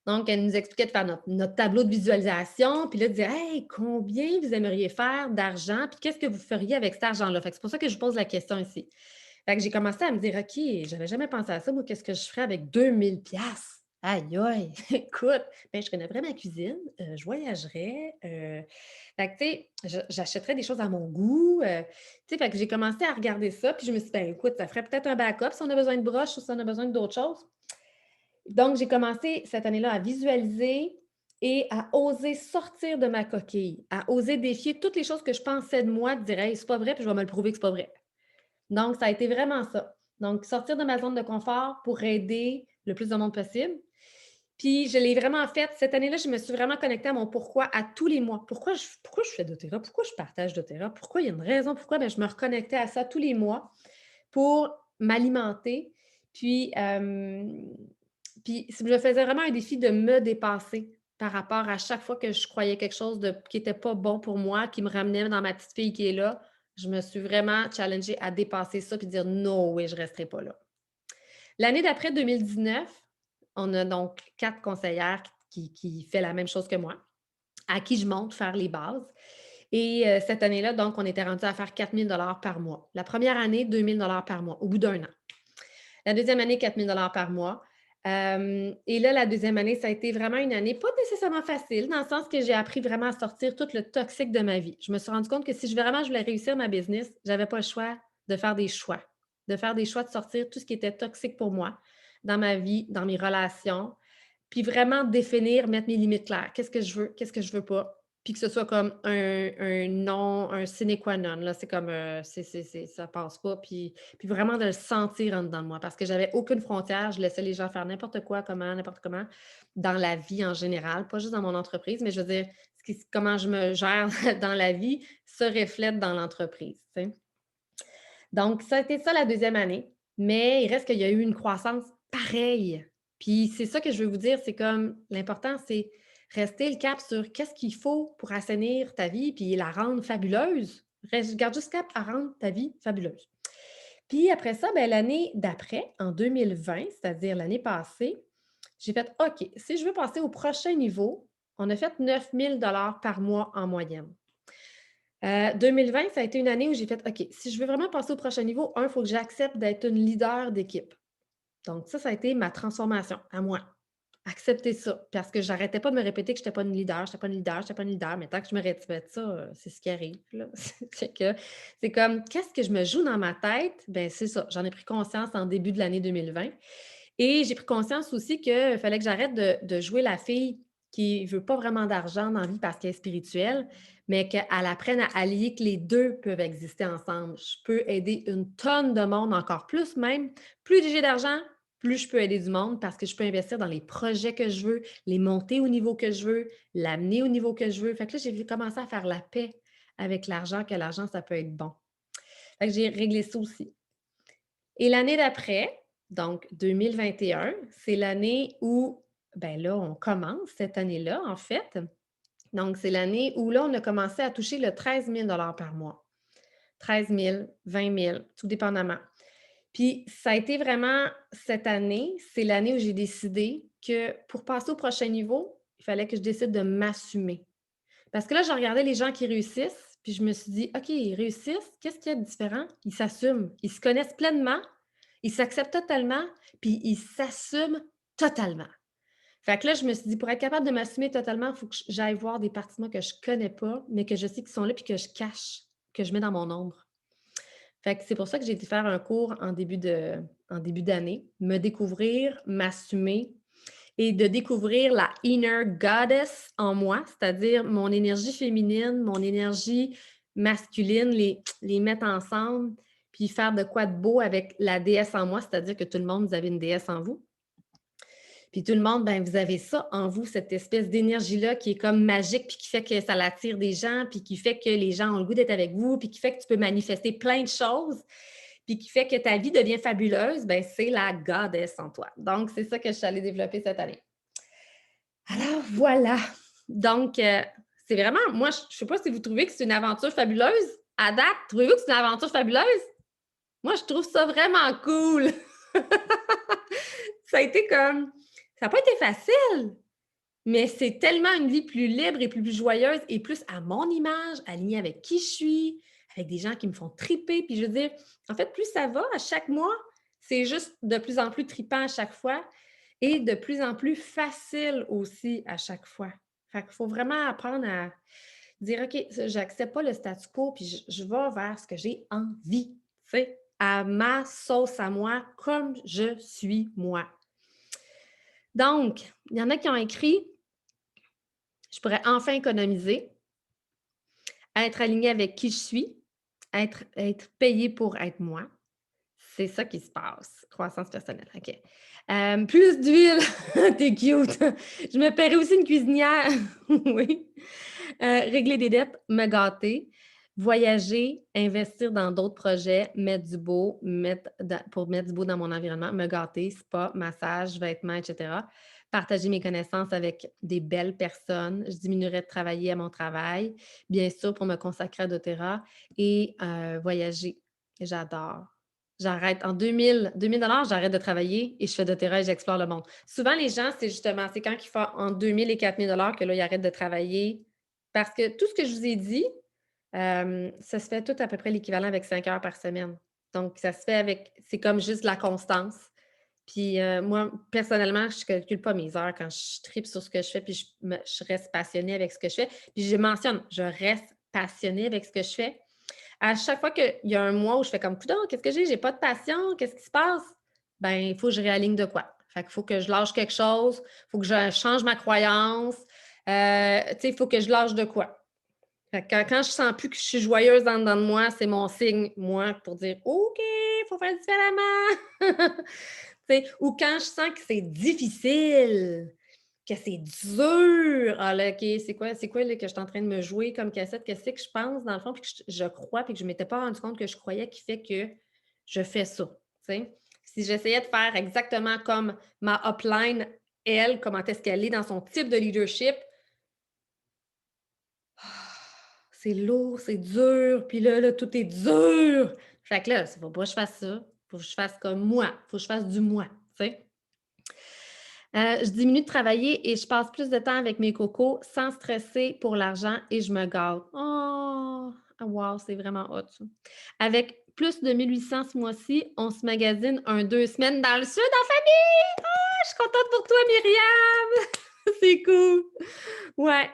Donc, elle nous expliquait de faire notre tableau de visualisation, puis là, de dire, hey, combien vous aimeriez faire d'argent, puis qu'est-ce que vous feriez avec cet argent-là? Fait que c'est pour ça que je pose la question ici. Fait que j'ai commencé à me dire, OK, j'avais jamais pensé à ça. Moi, qu'est-ce que je ferais avec 2000 pièces? Aïe, aïe, écoute, ben, je connaîtrais ma cuisine, je voyagerais, fait que, tu sais, j'achèterais des choses à mon goût, tu sais, fait que j'ai commencé à regarder ça, puis je me suis dit, ben, écoute, ça ferait peut-être un backup si on a besoin de broches ou si on a besoin d'autres choses. Donc, j'ai commencé cette année-là à visualiser et à oser sortir de ma coquille, à oser défier toutes les choses que je pensais de moi, de dire, hey, c'est pas vrai, puis je vais me le prouver que c'est pas vrai. Donc, ça a été vraiment ça. Donc, sortir de ma zone de confort pour aider le plus de monde possible. Puis, je l'ai vraiment fait. Cette année-là, je me suis vraiment connectée à mon pourquoi à tous les mois. Pourquoi je fais doTERRA? Pourquoi je partage doTERRA? Pourquoi il y a une raison? Pourquoi? Bien, je me reconnectais à ça tous les mois pour m'alimenter. Puis, je me faisais vraiment un défi de me dépasser par rapport à chaque fois que je croyais quelque chose qui n'était pas bon pour moi, qui me ramenait dans ma petite fille qui est là. Je me suis vraiment challengée à dépasser ça puis dire non, oui, je ne resterai pas là. L'année d'après, 2019, on a donc 4 conseillères qui fait la même chose que moi, à qui je montre faire les bases. Et cette année-là, donc, on était rendu à faire 4 000 par mois. La première année, 2 000 par mois, au bout d'un an. La deuxième année, 4 000 par mois. Et là, la deuxième année, ça a été vraiment une année pas nécessairement facile, dans le sens que j'ai appris vraiment à sortir tout le toxique de ma vie. Je me suis rendu compte que si je voulais réussir ma business, je n'avais pas le choix de faire des choix. De faire des choix de sortir tout ce qui était toxique pour moi dans ma vie, dans mes relations, puis vraiment définir, mettre mes limites claires. Qu'est-ce que je veux, qu'est-ce que je veux pas, puis que ce soit comme un non, un sine qua non. Là, c'est comme, ça passe pas. Puis vraiment de le sentir en dedans de moi parce que j'avais aucune frontière. Je laissais les gens faire n'importe quoi, comment, n'importe comment, dans la vie en général, pas juste dans mon entreprise, mais je veux dire, comment je me gère dans la vie se reflète dans l'entreprise. Tu sais. Donc, ça a été ça la deuxième année, mais il reste qu'il y a eu une croissance pareille. Puis c'est ça que je veux vous dire, c'est comme l'important, c'est rester le cap sur qu'est-ce qu'il faut pour assainir ta vie puis la rendre fabuleuse. Garde juste cap à rendre ta vie fabuleuse. Puis après ça, ben, l'année d'après, en 2020, c'est-à-dire l'année passée, j'ai fait OK, si je veux passer au prochain niveau, on a fait 9 000 par mois en moyenne. 2020, ça a été une année où j'ai fait OK, si je veux vraiment passer au prochain niveau, il faut que j'accepte d'être une leader d'équipe. Donc, ça a été ma transformation à moi. accepter ça. Parce que j'arrêtais pas de me répéter que je n'étais pas une leader, je n'étais pas une leader, je n'étais pas une leader. Mais tant que je me répète ça, c'est ce qui arrive, là. Fait que c'est comme, qu'est-ce que je me joue dans ma tête? Ben c'est ça. J'en ai pris conscience en début de l'année 2020. Et j'ai pris conscience aussi qu'il fallait que j'arrête de jouer la fille qui ne veut pas vraiment d'argent dans la vie parce qu'elle est spirituelle, mais qu'elle apprenne à allier que les deux peuvent exister ensemble. Je peux aider une tonne de monde, encore plus même. Plus j'ai d'argent, plus je peux aider du monde parce que je peux investir dans les projets que je veux, les monter au niveau que je veux, l'amener au niveau que je veux. Fait que là, j'ai commencé à faire la paix avec l'argent, que l'argent, ça peut être bon. Fait que j'ai réglé ça aussi. Et l'année d'après, donc 2021, c'est l'année où, ben là, on commence cette année-là, en fait. Donc, c'est l'année où là, on a commencé à toucher le 13 000 par mois. 13 000, 20 000, tout dépendamment. Puis, ça a été vraiment cette année, c'est l'année où j'ai décidé que pour passer au prochain niveau, il fallait que je décide de m'assumer. Parce que là, je regardais les gens qui réussissent, puis je me suis dit, OK, ils réussissent, qu'est-ce qu'il y a de différent? Ils s'assument, ils se connaissent pleinement, ils s'acceptent totalement, puis ils s'assument totalement. Fait que là, je me suis dit, pour être capable de m'assumer totalement, il faut que j'aille voir des parties de moi que je ne connais pas, mais que je sais qu'ils sont là, puis que je cache, que je mets dans mon ombre. Fait que c'est pour ça que j'ai été faire un cours en début d'année, me découvrir, m'assumer et de découvrir la inner goddess en moi, c'est-à-dire mon énergie féminine, mon énergie masculine, les mettre ensemble, puis faire de quoi de beau avec la déesse en moi, c'est-à-dire que tout le monde, vous avez une déesse en vous. Puis tout le monde, ben vous avez ça en vous, cette espèce d'énergie-là qui est comme magique, puis qui fait que ça l'attire des gens, puis qui fait que les gens ont le goût d'être avec vous, puis qui fait que tu peux manifester plein de choses, puis qui fait que ta vie devient fabuleuse, ben c'est la goddess en toi. Donc, c'est ça que je suis allée développer cette année. Alors, voilà. Donc, c'est vraiment, moi, je ne sais pas si vous trouvez que c'est une aventure fabuleuse. À date, trouvez-vous que c'est une aventure fabuleuse? Moi, je trouve ça vraiment cool. Ça a été comme, ça n'a pas été facile, mais c'est tellement une vie plus libre et plus joyeuse et plus à mon image, alignée avec qui je suis, avec des gens qui me font triper. Puis je veux dire, en fait, plus ça va à chaque mois, c'est juste de plus en plus tripant à chaque fois et de plus en plus facile aussi à chaque fois. Fait qu'il faut vraiment apprendre à dire, OK, j'accepte pas le statu quo, puis je vais vers ce que j'ai envie, tu sais, à ma sauce à moi, comme je suis moi. Donc, il y en a qui ont écrit, je pourrais enfin économiser, être aligné avec qui je suis, être payé pour être moi. C'est ça qui se passe. Croissance personnelle, OK. Plus d'huile, t'es cute. Je me paierais aussi une cuisinière. Oui. Régler des dettes, me gâter. Voyager, investir dans d'autres projets, mettre du beau, pour mettre du beau dans mon environnement, me gâter, spa, massage, vêtements, etc. Partager mes connaissances avec des belles personnes. Je diminuerais de travailler à mon travail, bien sûr, pour me consacrer à doTERRA et voyager. J'adore. J'arrête en 2000 j'arrête de travailler et je fais doTERRA et j'explore le monde. Souvent, les gens, c'est quand ils font en 2000 et 4000 que là, ils arrêtent de travailler. Parce que tout ce que je vous ai dit, ça se fait tout à peu près l'équivalent avec 5 heures par semaine. Donc, ça se fait c'est comme juste de la constance. Puis moi, personnellement, je ne calcule pas mes heures quand je tripe sur ce que je fais, puis je reste passionnée avec ce que je fais. Puis je mentionne, je reste passionnée avec ce que je fais. À chaque fois qu'il y a un mois où je fais comme coudonc, qu'est-ce que j'ai? J'ai pas de passion, qu'est-ce qui se passe? Ben, il faut que je réaligne de quoi. Fait qu'il faut que je lâche quelque chose, il faut que je change ma croyance, tu sais, il faut que je lâche de quoi. Fait que quand je sens plus que je suis joyeuse en dedans de moi, c'est mon signe, moi, pour dire OK, il faut faire différemment. Tu sais, ou quand je sens que c'est difficile, que c'est dur. Ah là, OK, c'est quoi là, que je suis en train de me jouer comme cassette? Qu'est-ce que je pense dans le fond? Puis que je crois, puis que je ne m'étais pas rendu compte que je croyais qui fait que je fais ça. Tu sais? Si j'essayais de faire exactement comme ma upline, elle, comment est-ce qu'elle est dans son type de leadership, c'est lourd, c'est dur, puis là, tout est dur. Fait que là, il ne faut pas que je fasse ça. Il faut que je fasse comme moi. Il faut que je fasse du moi, tu sais. Je diminue de travailler et je passe plus de temps avec mes cocos sans stresser pour l'argent et je me gâte. Oh! Wow, c'est vraiment hot, ça. Avec plus de 1800 ce mois-ci, on se magasine 2 semaines dans le sud en famille! je suis contente pour toi, Myriam! C'est cool! Ouais.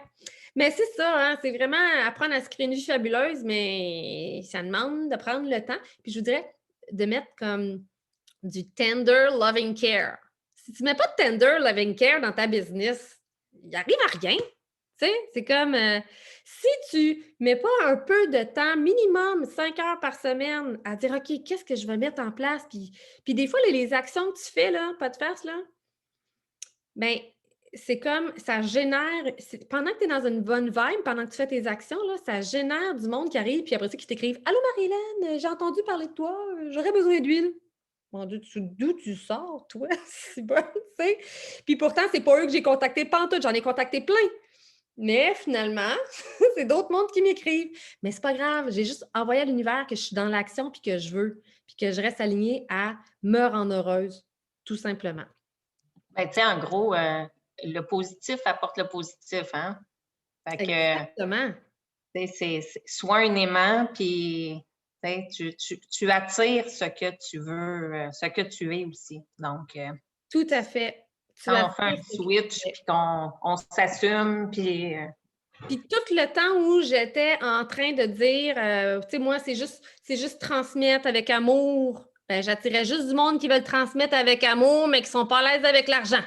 Mais c'est ça, hein, c'est vraiment apprendre à se créer une vie fabuleuse, mais ça demande de prendre le temps. Puis je vous dirais de mettre comme du tender loving care. Si tu ne mets pas de tender loving care dans ta business, il arrive à rien. Tu sais, c'est comme si tu mets pas un peu de temps, minimum 5 heures par semaine, à dire OK, qu'est-ce que je vais mettre en place? Puis des fois, les actions que tu fais, là, pas de farce, là, ben c'est comme ça génère. Pendant que tu es dans une bonne vibe, pendant que tu fais tes actions, là, ça génère du monde qui arrive, puis après ça, qui t'écrivent Allô Marie-Hélène, j'ai entendu parler de toi, j'aurais besoin d'huile. Mon Dieu, d'où tu sors, toi? C'est bon, tu sais. Puis pourtant, c'est pas eux que j'ai contactés pantoute, j'en ai contacté plein. Mais finalement, c'est d'autres mondes qui m'écrivent. Mais c'est pas grave, j'ai juste envoyé à l'univers que je suis dans l'action puis que je veux, puis que je reste alignée à me rendre heureuse, tout simplement. Ben, tu sais, en gros, le positif apporte le positif, hein? Fait que, Exactement. tu sais, c'est soit un aimant, puis tu attires ce que tu veux, ce que tu es aussi. Donc, Tout à fait. Tu as quand on fait un switch, puis qu'on s'assume, puis Puis tout le temps où j'étais en train de dire, tu sais, moi, c'est juste transmettre avec amour. Ben, j'attirais juste du monde qui veut le transmettre avec amour, mais qui sont pas à l'aise avec l'argent.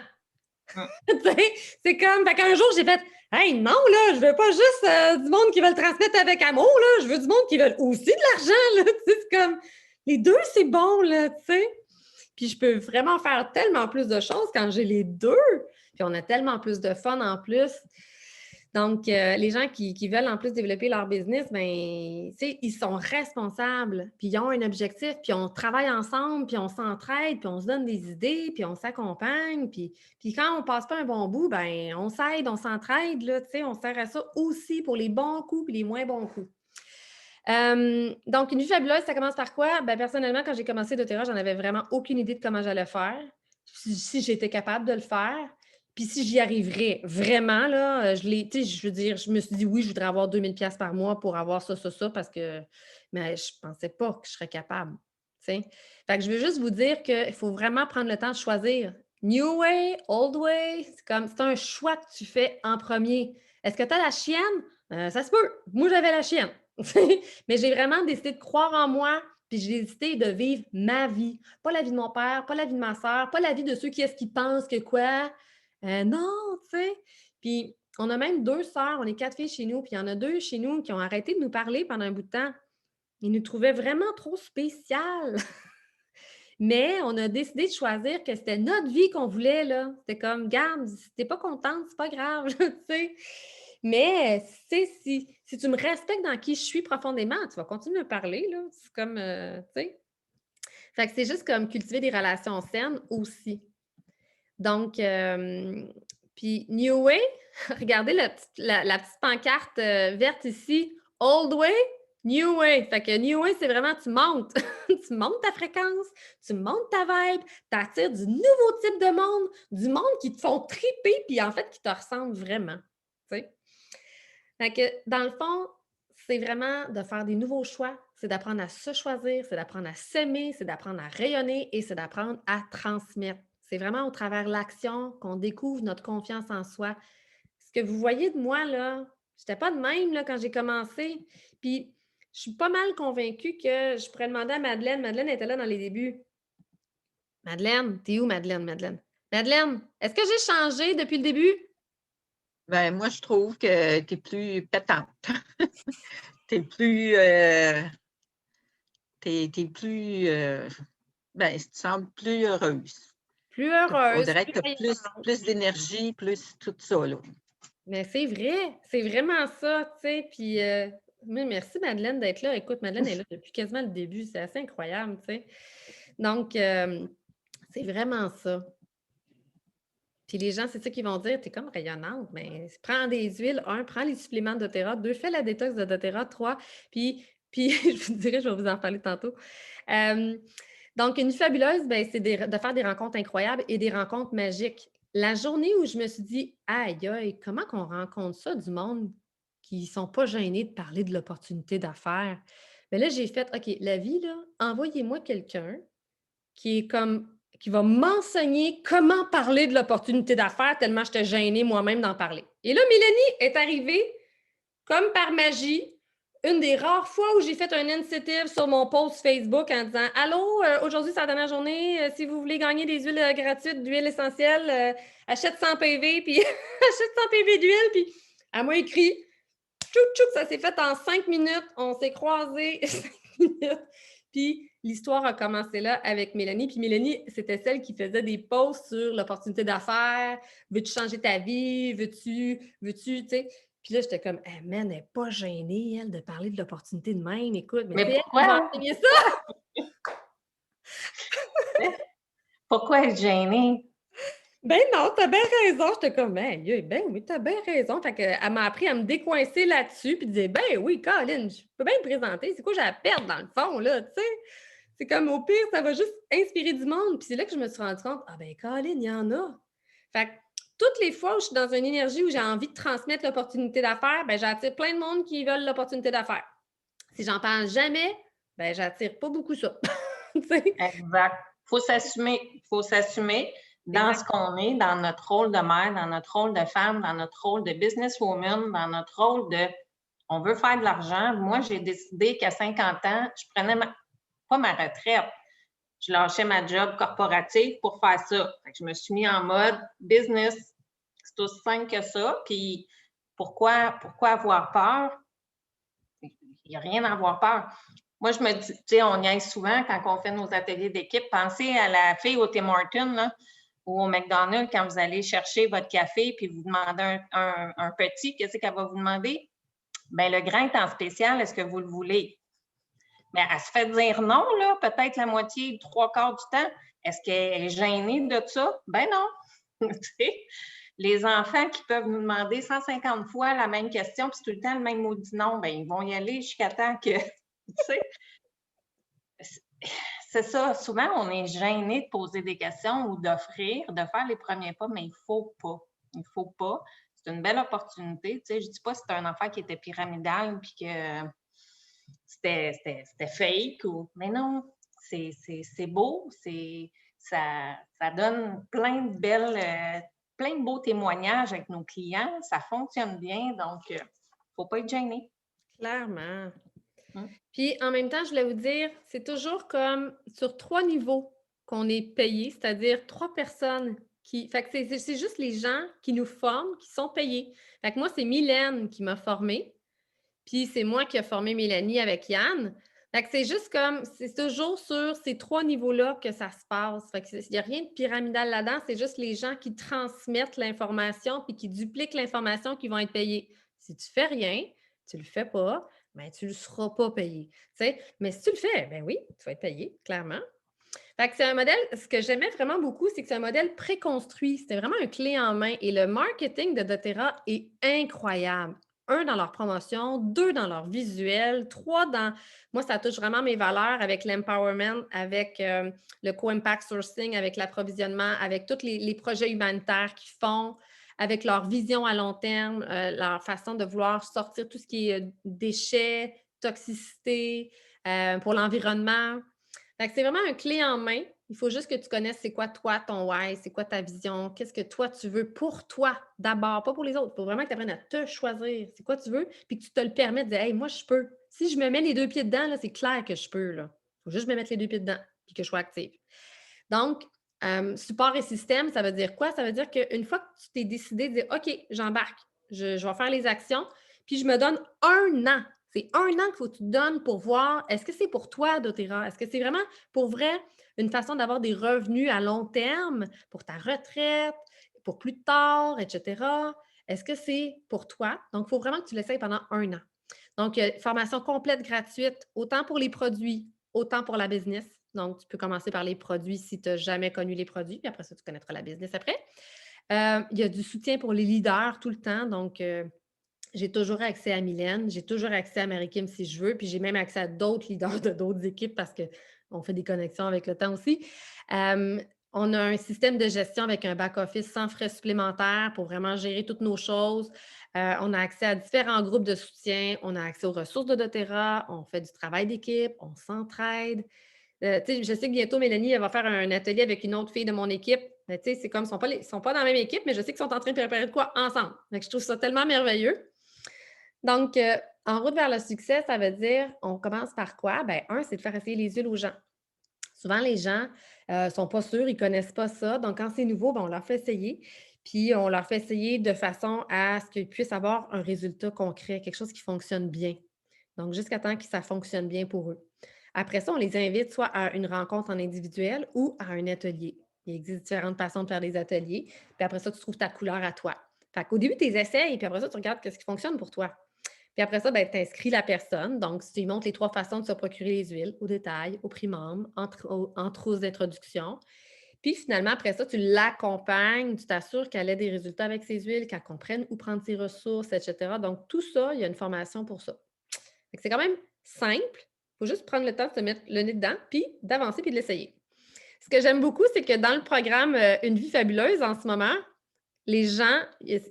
Tu sais, c'est comme, fait qu'un jour, j'ai fait, hey, non, là, je veux pas juste du monde qui veut le transmettre avec amour, là, je veux du monde qui veut aussi de l'argent, là, tu sais, c'est comme, les deux, c'est bon, là, tu sais. Puis je peux vraiment faire tellement plus de choses quand j'ai les deux. Puis on a tellement plus de fun en plus. Donc, les gens qui veulent en plus développer leur business, ben, tu sais, ils sont responsables, puis ils ont un objectif, puis on travaille ensemble, puis on s'entraide, puis on se donne des idées, puis on s'accompagne, puis quand on passe pas un bon bout, ben, on s'aide, on s'entraide, là, tu sais, on sert à ça aussi pour les bons coups puis les moins bons coups. Donc, une vie fabuleuse, ça commence par quoi? Ben, personnellement, quand j'ai commencé doTERRA, j'en avais vraiment aucune idée de comment j'allais faire, si j'étais capable de le faire, puis si j'y arriverais vraiment, là, tu sais, je veux dire, je me suis dit oui, je voudrais avoir 2000 pièces par mois pour avoir ça, parce que, mais je pensais pas que je serais capable, tu sais. Fait que je veux juste vous dire qu'il faut vraiment prendre le temps de choisir. New way, old way, c'est un choix que tu fais en premier. Est-ce que tu as la chienne? Ça se peut. Moi, j'avais la chienne. Mais j'ai vraiment décidé de croire en moi, puis j'ai décidé de vivre ma vie. Pas la vie de mon père, pas la vie de ma soeur, pas la vie de ceux qui est-ce qui pensent que quoi. Non, tu sais. Puis on a même 2 sœurs, on est 4 filles chez nous, puis il y en a 2 chez nous qui ont arrêté de nous parler pendant un bout de temps. Ils nous trouvaient vraiment trop spéciales. Mais on a décidé de choisir que c'était notre vie qu'on voulait, là. C'était comme, garde, si t'es pas contente, c'est pas grave, tu sais. Mais, tu sais, si tu me respectes dans qui je suis profondément, tu vas continuer de me parler, là. C'est comme, tu sais. Fait que c'est juste comme cultiver des relations saines aussi. Donc, puis New Way, regardez la petite pancarte verte ici. Old Way, New Way. Fait que New Way, c'est vraiment tu montes. Tu montes ta fréquence, tu montes ta vibe, tu attires du nouveau type de monde, du monde qui te font triper, puis en fait, qui te ressemble vraiment. Tu sais? Fait que dans le fond, c'est vraiment de faire des nouveaux choix, c'est d'apprendre à se choisir, c'est d'apprendre à s'aimer, c'est d'apprendre à rayonner et c'est d'apprendre à transmettre. C'est vraiment au travers de l'action qu'on découvre notre confiance en soi. Ce que vous voyez de moi, là, j'étais pas de même là, quand j'ai commencé. Puis, je suis pas mal convaincue que je pourrais demander à Madeleine. Madeleine était là dans les débuts. Madeleine, t'es où, Madeleine, Madeleine? Madeleine, est-ce que j'ai changé depuis le début? Ben, moi, je trouve que tu es plus pétante. Tu es plus. T'es plus. Ben, tu sembles plus heureuse. Plus On heureuse, dirait plus que tu as plus d'énergie, plus tout ça, là. mais c'est vraiment ça, tu sais. Puis, mais merci Madeleine d'être là. Écoute, Madeleine est là depuis quasiment le début. C'est assez incroyable, tu sais. Donc, c'est vraiment ça. Puis les gens, c'est ça qu'ils vont dire, t'es comme rayonnante, mais prends des huiles, prends les suppléments de doTERRA, 2, fais la détox de doTERRA, 3, puis je vous dirai, je vais vous en parler tantôt. Euh, donc, une fabuleuse, ben, c'est de faire des rencontres incroyables et des rencontres magiques. La journée où je me suis dit, aïe, aïe, comment qu'on rencontre ça du monde qui ne sont pas gênés de parler de l'opportunité d'affaires? Bien là, j'ai fait, OK, la vie, là, envoyez-moi quelqu'un qui est comme qui va m'enseigner comment parler de l'opportunité d'affaires tellement j'étais gênée moi-même d'en parler. Et là, Mélanie est arrivée comme par magie. Une des rares fois où j'ai fait un incentive sur mon post Facebook en disant « Allô, aujourd'hui, c'est la dernière journée. Si vous voulez gagner des huiles gratuites, d'huile essentielle, achète 100 PV, puis achète 100 PV d'huile. » Puis elle m'a écrit « Tchouk, tchouk, ça s'est fait en 5 minutes. On s'est croisés 5 minutes. » Puis l'histoire a commencé là avec Mélanie. Puis Mélanie, c'était celle qui faisait des posts sur l'opportunité d'affaires. Veux-tu changer ta vie? Veux-tu, tu sais? Puis là, j'étais comme, hey, man, elle n'est pas gênée, elle, de parler de l'opportunité de même. Écoute, mais c'est elle qui m'a enseigné ça. Pourquoi être gênée? Ben non, t'as bien raison. J'étais comme, ben oui, t'as bien raison. Fait qu'elle m'a appris à me décoincer là-dessus, puis dire, ben oui, Colin, je peux bien me présenter. C'est quoi j'ai à perdre dans le fond, là, tu sais? C'est comme, au pire, ça va juste inspirer du monde. Puis c'est là que je me suis rendu compte, ah ben Colin, il y en a. Fait que toutes les fois où je suis dans une énergie où j'ai envie de transmettre l'opportunité d'affaires, ben j'attire plein de monde qui veulent l'opportunité d'affaires. Si j'en parle jamais, ben j'attire pas beaucoup ça. Exact. Faut s'assumer dans ce qu'on est, dans notre rôle de mère, dans notre rôle de femme, dans notre rôle de businesswoman, dans notre rôle de on veut faire de l'argent. Moi, j'ai décidé qu'à 50 ans, je prenais pas ma retraite. Je lâchais ma job corporative pour faire ça. Fait que je me suis mis en mode business. C'est aussi simple que ça. Puis pourquoi avoir peur? Il n'y a rien à avoir peur. Moi, je me dis, tu sais, on y aille souvent quand on fait nos ateliers d'équipe. Pensez à la fille au Tim Hortons là, ou au McDonald's quand vous allez chercher votre café puis vous demandez un petit, qu'est-ce qu'elle va vous demander? Bien, le grain est en spécial, est-ce que vous le voulez? Bien, elle se fait dire non, là, peut-être la moitié, 3/4 du temps. Est-ce qu'elle est gênée de ça? Ben non. Les enfants qui peuvent nous demander 150 fois la même question, puis c'est tout le temps le même maudit non, bien, ils vont y aller jusqu'à temps que, tu sais, c'est ça. Souvent, on est gêné de poser des questions ou d'offrir, de faire les premiers pas, mais il ne faut pas. Il ne faut pas. C'est une belle opportunité. Tu sais, je ne dis pas que c'était un affaire qui était pyramidal puis que c'était fake. Mais non, c'est beau. Ça donne plein de beaux témoignages avec nos clients. Ça fonctionne bien. Donc, il ne faut pas être gêné. Clairement. Puis, en même temps, je voulais vous dire, c'est toujours comme sur 3 niveaux qu'on est payé, c'est-à-dire 3 personnes qui... Fait que c'est juste les gens qui nous forment, qui sont payés. Fait que moi, c'est Mylène qui m'a formée, puis c'est moi qui ai formé Mélanie avec Yann. Fait que c'est juste comme, c'est toujours sur ces 3 niveaux-là que ça se passe. Fait qu'il n'y a rien de pyramidal là-dedans, c'est juste les gens qui transmettent l'information puis qui dupliquent l'information qui vont être payés. Si tu fais rien, tu le fais pas, ben, tu ne le seras pas payé. T'sais? Mais si tu le fais, ben oui, tu vas être payé, clairement. Fait que c'est un modèle, ce que j'aimais vraiment beaucoup, c'est que c'est un modèle préconstruit. C'était vraiment un clé en main. Et le marketing de doTERRA est incroyable. 1, dans leur promotion, 2, dans leur visuel, 3, dans... Moi, ça touche vraiment mes valeurs avec l'empowerment, avec le co-impact sourcing, avec l'approvisionnement, avec tous les projets humanitaires qu'ils font, avec leur vision à long terme, leur façon de vouloir sortir tout ce qui est déchets, toxicité, pour l'environnement. Fait que c'est vraiment un clé en main. Il faut juste que tu connaisses c'est quoi toi, ton why, c'est quoi ta vision, qu'est-ce que toi tu veux pour toi d'abord, pas pour les autres. Il faut vraiment que tu apprennes à te choisir. C'est quoi tu veux, puis que tu te le permets de dire, hey, moi, je peux. Si je me mets les 2 pieds dedans, là, c'est clair que je peux. Il faut juste me mettre les 2 pieds dedans, puis que je sois active. Donc, support et système, ça veut dire quoi? Ça veut dire qu'une fois que tu t'es décidé de dire, OK, j'embarque, je vais faire les actions, puis je me donne 1 an. C'est 1 an qu'il faut que tu te donnes pour voir, est-ce que c'est pour toi, doTERRA? Est-ce que c'est vraiment pour vrai une façon d'avoir des revenus à long terme pour ta retraite, pour plus tard, etc.? Est-ce que c'est pour toi? Donc, il faut vraiment que tu l'essayes pendant 1 an. Donc, formation complète gratuite, autant pour les produits, autant pour la business. Donc, tu peux commencer par les produits si tu n'as jamais connu les produits, puis après ça, tu connaîtras la business après. Il y a du soutien pour les leaders tout le temps. Donc, j'ai toujours accès à Mylène, j'ai toujours accès à Marie-Kim si je veux, puis j'ai même accès à d'autres leaders de d'autres équipes parce qu'on fait des connexions avec le temps aussi. On a un système de gestion avec un back-office sans frais supplémentaires pour vraiment gérer toutes nos choses. On a accès à différents groupes de soutien. On a accès aux ressources de doTERRA. On fait du travail d'équipe. On s'entraide. Je sais que bientôt, Mélanie, elle va faire un atelier avec une autre fille de mon équipe. C'est comme, ils ne sont pas dans la même équipe, mais je sais qu'ils sont en train de préparer de quoi ensemble. Donc, je trouve ça tellement merveilleux. Donc, en route vers le succès, ça veut dire, on commence par quoi? Bien, c'est de faire essayer les huiles aux gens. Souvent, les gens ne sont pas sûrs, ils ne connaissent pas ça. Donc, quand c'est nouveau, on leur fait essayer. Puis, on leur fait essayer de façon à ce qu'ils puissent avoir un résultat concret, quelque chose qui fonctionne bien. Donc, jusqu'à temps que ça fonctionne bien pour eux. Après ça, on les invite soit à une rencontre en individuel ou à un atelier. Il existe différentes façons de faire des ateliers. Puis après ça, tu trouves ta couleur à toi. Fait qu'au début, tu les essayes, puis après ça, tu regardes ce qui fonctionne pour toi. Puis après ça, tu inscris la personne. Donc, tu lui montres les 3 façons de se procurer les huiles, au détail, au prix membre, en trousse d'introduction. Puis finalement, après ça, tu l'accompagnes, tu t'assures qu'elle ait des résultats avec ses huiles, qu'elle comprenne où prendre ses ressources, etc. Donc, tout ça, il y a une formation pour ça. C'est quand même simple. Il faut juste prendre le temps de se mettre le nez dedans, puis d'avancer, puis de l'essayer. Ce que j'aime beaucoup, c'est que dans le programme Une vie fabuleuse, en ce moment, les gens,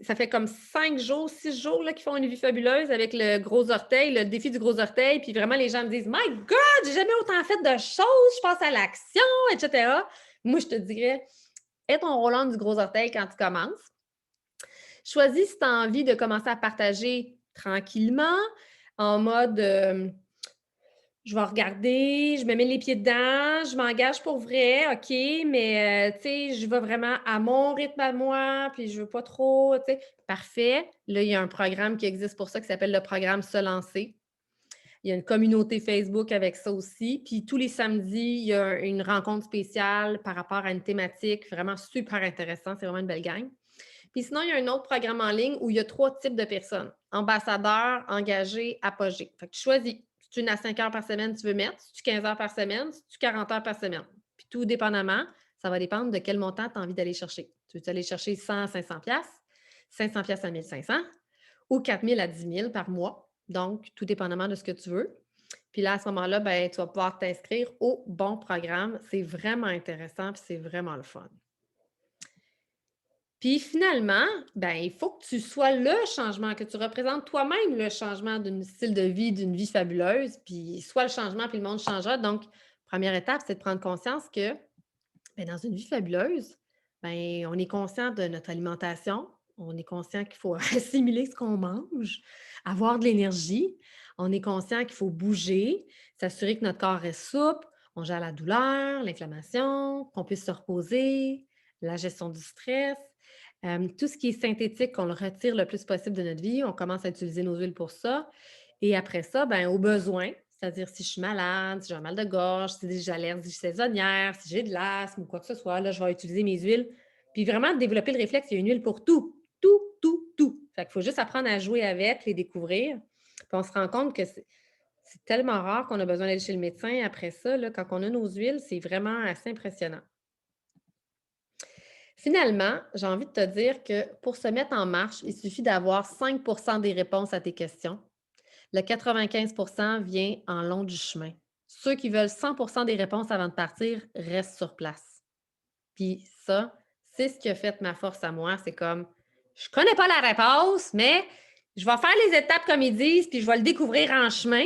ça fait comme 5 jours, 6 jours là, qu'ils font une vie fabuleuse avec le gros orteil, le défi du gros orteil. Puis vraiment, les gens me disent « My God, j'ai jamais autant fait de choses, je pense à l'action, etc. » Moi, je te dirais, aie ton Roland du gros orteil quand tu commences. Choisis si tu as envie de commencer à partager tranquillement, en mode je vais regarder, je me mets les pieds dedans, je m'engage pour vrai, OK, mais tu sais, je vais vraiment à mon rythme à moi, puis je veux pas trop, tu sais. Parfait. Là, il y a un programme qui existe pour ça qui s'appelle le programme Se lancer. Il y a une communauté Facebook avec ça aussi. Puis tous les samedis, il y a une rencontre spéciale par rapport à une thématique vraiment super intéressante. C'est vraiment une belle gang. Puis sinon, il y a un autre programme en ligne où il y a 3 types de personnes. Ambassadeurs, engagés, apogés. Fait que tu choisis. Si tu une à 5 heures par semaine, tu veux mettre. Si tu 15 heures par semaine, si tu 40 heures par semaine. Puis tout dépendamment, ça va dépendre de quel montant tu as envie d'aller chercher. Tu veux aller chercher 100 à 500 $, 500 $ à 1500 ou 4000 à 10 000 par mois. Donc, tout dépendamment de ce que tu veux. Puis là, à ce moment-là, tu vas pouvoir t'inscrire au bon programme. C'est vraiment intéressant puis c'est vraiment le fun. Puis finalement, il faut que tu sois le changement, que tu représentes toi-même le changement d'un style de vie, d'une vie fabuleuse, puis soit le changement, puis le monde changera. Donc, première étape, c'est de prendre conscience que dans une vie fabuleuse, on est conscient de notre alimentation, on est conscient qu'il faut assimiler ce qu'on mange, avoir de l'énergie, on est conscient qu'il faut bouger, s'assurer que notre corps reste souple, on gère la douleur, l'inflammation, qu'on puisse se reposer, la gestion du stress. Tout ce qui est synthétique, qu'on le retire le plus possible de notre vie, on commence à utiliser nos huiles pour ça. Et après ça, au besoin, c'est-à-dire si je suis malade, si j'ai un mal de gorge, si j'ai des allergies saisonnières, si j'ai de l'asthme ou quoi que ce soit, là, je vais utiliser mes huiles. Puis vraiment, développer le réflexe, il y a une huile pour tout. Tout, tout, tout. Fait qu'il faut juste apprendre à jouer avec, les découvrir. Puis on se rend compte que c'est tellement rare qu'on a besoin d'aller chez le médecin après ça. Là, quand on a nos huiles, c'est vraiment assez impressionnant. Finalement, j'ai envie de te dire que pour se mettre en marche, il suffit d'avoir 5 % des réponses à tes questions. Le 95 % vient en long du chemin. Ceux qui veulent 100 % des réponses avant de partir restent sur place. Puis ça, c'est ce qui a fait ma force à moi. C'est comme, je ne connais pas la réponse, mais je vais faire les étapes comme ils disent, puis je vais le découvrir en chemin,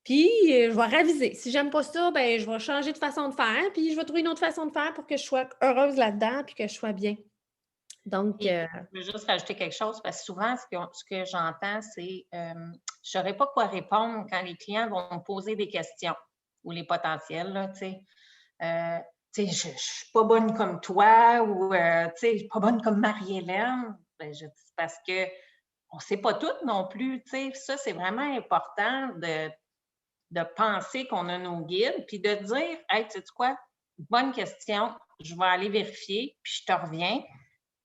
puis je vais raviser. Si j'aime pas ça, je vais changer de façon de faire, puis je vais trouver une autre façon de faire pour que je sois heureuse là-dedans, puis que je sois bien. Donc, je veux juste rajouter quelque chose, parce que souvent, ce que j'entends, c'est je ne saurais pas quoi répondre quand les clients vont me poser des questions, ou les potentiels, là, tu sais. Je ne suis pas bonne comme toi, ou je ne suis pas bonne comme Marie-Hélène. Je dis parce qu'on ne sait pas tout non plus. Ça, c'est vraiment important de penser qu'on a nos guides, puis de dire, hey, tu sais quoi, bonne question, je vais aller vérifier, puis je te reviens.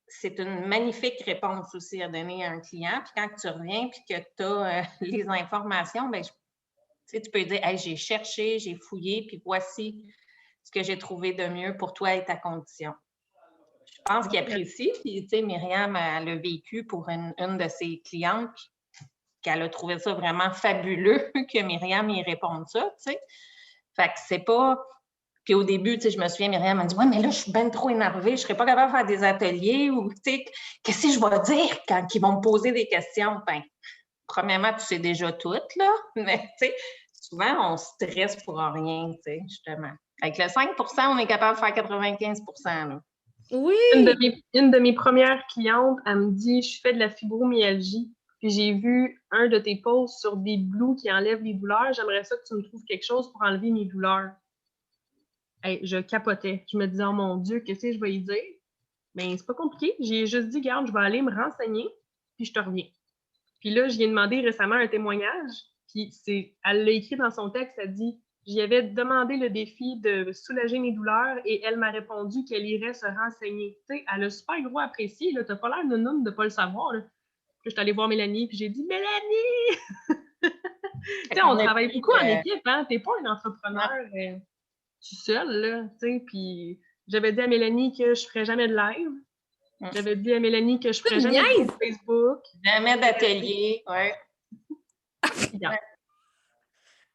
C'est une magnifique réponse aussi à donner à un client. Puis quand tu reviens, puis que tu as les informations, tu peux dire, hey, j'ai cherché, j'ai fouillé, puis voici ce que j'ai trouvé de mieux pour toi et ta condition. Je pense qu'il apprécie. Puis, Myriam, elle a vécu pour une de ses clientes, qu'elle a trouvé ça vraiment fabuleux que Myriam y réponde ça, tu sais. Fait que c'est pas... Puis au début, je me souviens, Myriam m'a dit « Ouais, mais là, je suis bien trop énervée, je ne serais pas capable de faire des ateliers ou, qu'est-ce que je vais dire quand ils vont me poser des questions? » Premièrement, tu sais déjà tout, là, mais souvent, on stresse pour rien, tu sais, justement. Avec le 5 on est capable de faire 95 là. Oui! Une de mes premières clientes, elle me dit, je fais de la fibromyalgie, puis j'ai vu un de tes posts sur des blues qui enlèvent les douleurs. J'aimerais ça que tu me trouves quelque chose pour enlever mes douleurs. Hey, je capotais. Je me disais, oh mon Dieu, qu'est-ce que je vais y dire? Mais c'est pas compliqué. J'ai juste dit, garde, je vais aller me renseigner, puis je te reviens. Puis là, j'y ai demandé récemment un témoignage, puis elle l'a écrit dans son texte, elle dit, j'y avais demandé le défi de soulager mes douleurs et elle m'a répondu qu'elle irait se renseigner. Tu sais, elle a super gros apprécié, là, t'as pas l'air nounoune de pas le savoir, là. Puis je suis allée voir Mélanie, puis j'ai dit, Mélanie! Tu sais, on travaille beaucoup en équipe, hein? T'es pas un entrepreneur tout seul, là, tu sais, puis j'avais dit à Mélanie que je ferais jamais de live. J'avais dit à Mélanie que je ferais jamais de groupe Facebook. Jamais d'atelier, ouais.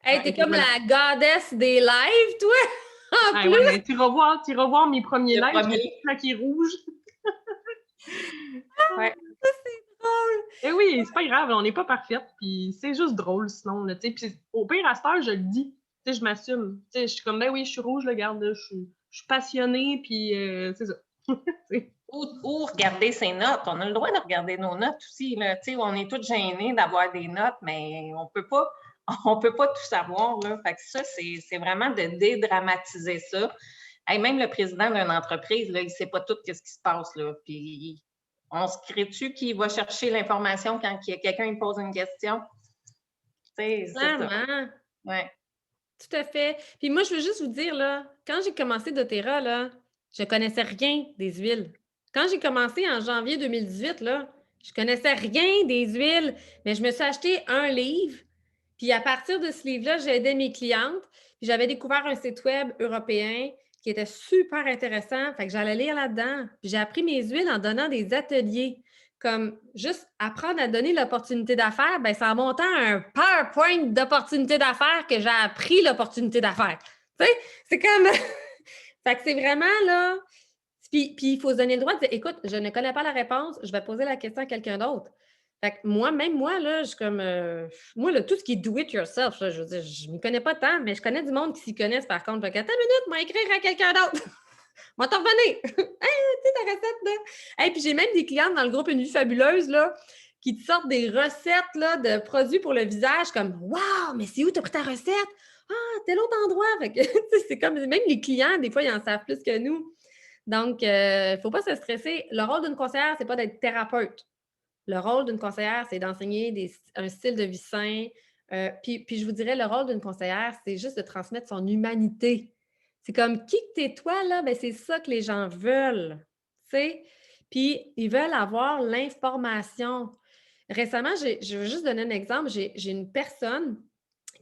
Hey, t'es comme la goddess des lives, toi! En plus! Ouais, mais tu vas voir mes premiers lives, je vais tout plaquer rouge. Ouais. Ça, c'est drôle! Eh oui, c'est pas grave, on n'est pas parfaite, puis c'est juste drôle sinon, là, tu sais. Puis au pire, à cette heure, je le dis, tu sais, je m'assume. Tu sais, je suis comme, ben oui, je suis rouge, là, regarde, là, je suis passionnée, puis c'est ça. Ou regarder ses notes. On a le droit de regarder nos notes aussi. Là. On est tous gênés d'avoir des notes, mais on peut pas tout savoir. Là. Fait que ça, c'est vraiment de dédramatiser ça. Hey, même le président d'une entreprise, là, il ne sait pas tout ce qui se passe. Là. Puis on se crée-tu qu'il va chercher l'information quand quelqu'un lui pose une question? C'est Clairement. Ouais. Tout à fait. Puis moi, je veux juste vous dire, là, quand j'ai commencé doTERRA, là, je connaissais rien des huiles. Quand j'ai commencé en janvier 2018, là, je connaissais rien des huiles, mais je me suis acheté un livre. Puis à partir de ce livre-là, j'ai aidé mes clientes. Puis j'avais découvert un site web européen qui était super intéressant. Fait que j'allais lire là-dedans. Puis j'ai appris mes huiles en donnant des ateliers. Comme juste apprendre à donner l'opportunité d'affaires, bien, c'est en montant un PowerPoint d'opportunité d'affaires que j'ai appris l'opportunité d'affaires. Tu sais, c'est comme... Fait que c'est vraiment, là... Puis il faut se donner le droit de dire, écoute, je ne connais pas la réponse, je vais poser la question à quelqu'un d'autre. Fait que moi, là, je suis comme... moi, là, tout ce qui est do-it-yourself, je veux dire, je ne m'y connais pas tant, mais je connais du monde qui s'y connaissent, par contre. Fait que, attends une minute, moi, écrire à quelqu'un d'autre. Moi, t'en revenir. Hey, tu sais, ta recette, là. Hey, puis j'ai même des clientes dans le groupe Une vie fabuleuse, là, qui te sortent des recettes, là, de produits pour le visage, comme, waouh, mais c'est où t'as pris ta recette? Ah, tel autre endroit. Fait que, c'est comme, même les clients, des fois, ils en savent plus que nous. Donc, il ne faut pas se stresser. Le rôle d'une conseillère, c'est pas d'être thérapeute. Le rôle d'une conseillère, c'est d'enseigner un style de vie sain. Puis je vous dirais, le rôle d'une conseillère, c'est juste de transmettre son humanité. C'est comme qui que t'es toi, là, bien, c'est ça que les gens veulent. Tu sais? Puis ils veulent avoir l'information. Récemment, je veux juste donner un exemple. J'ai une personne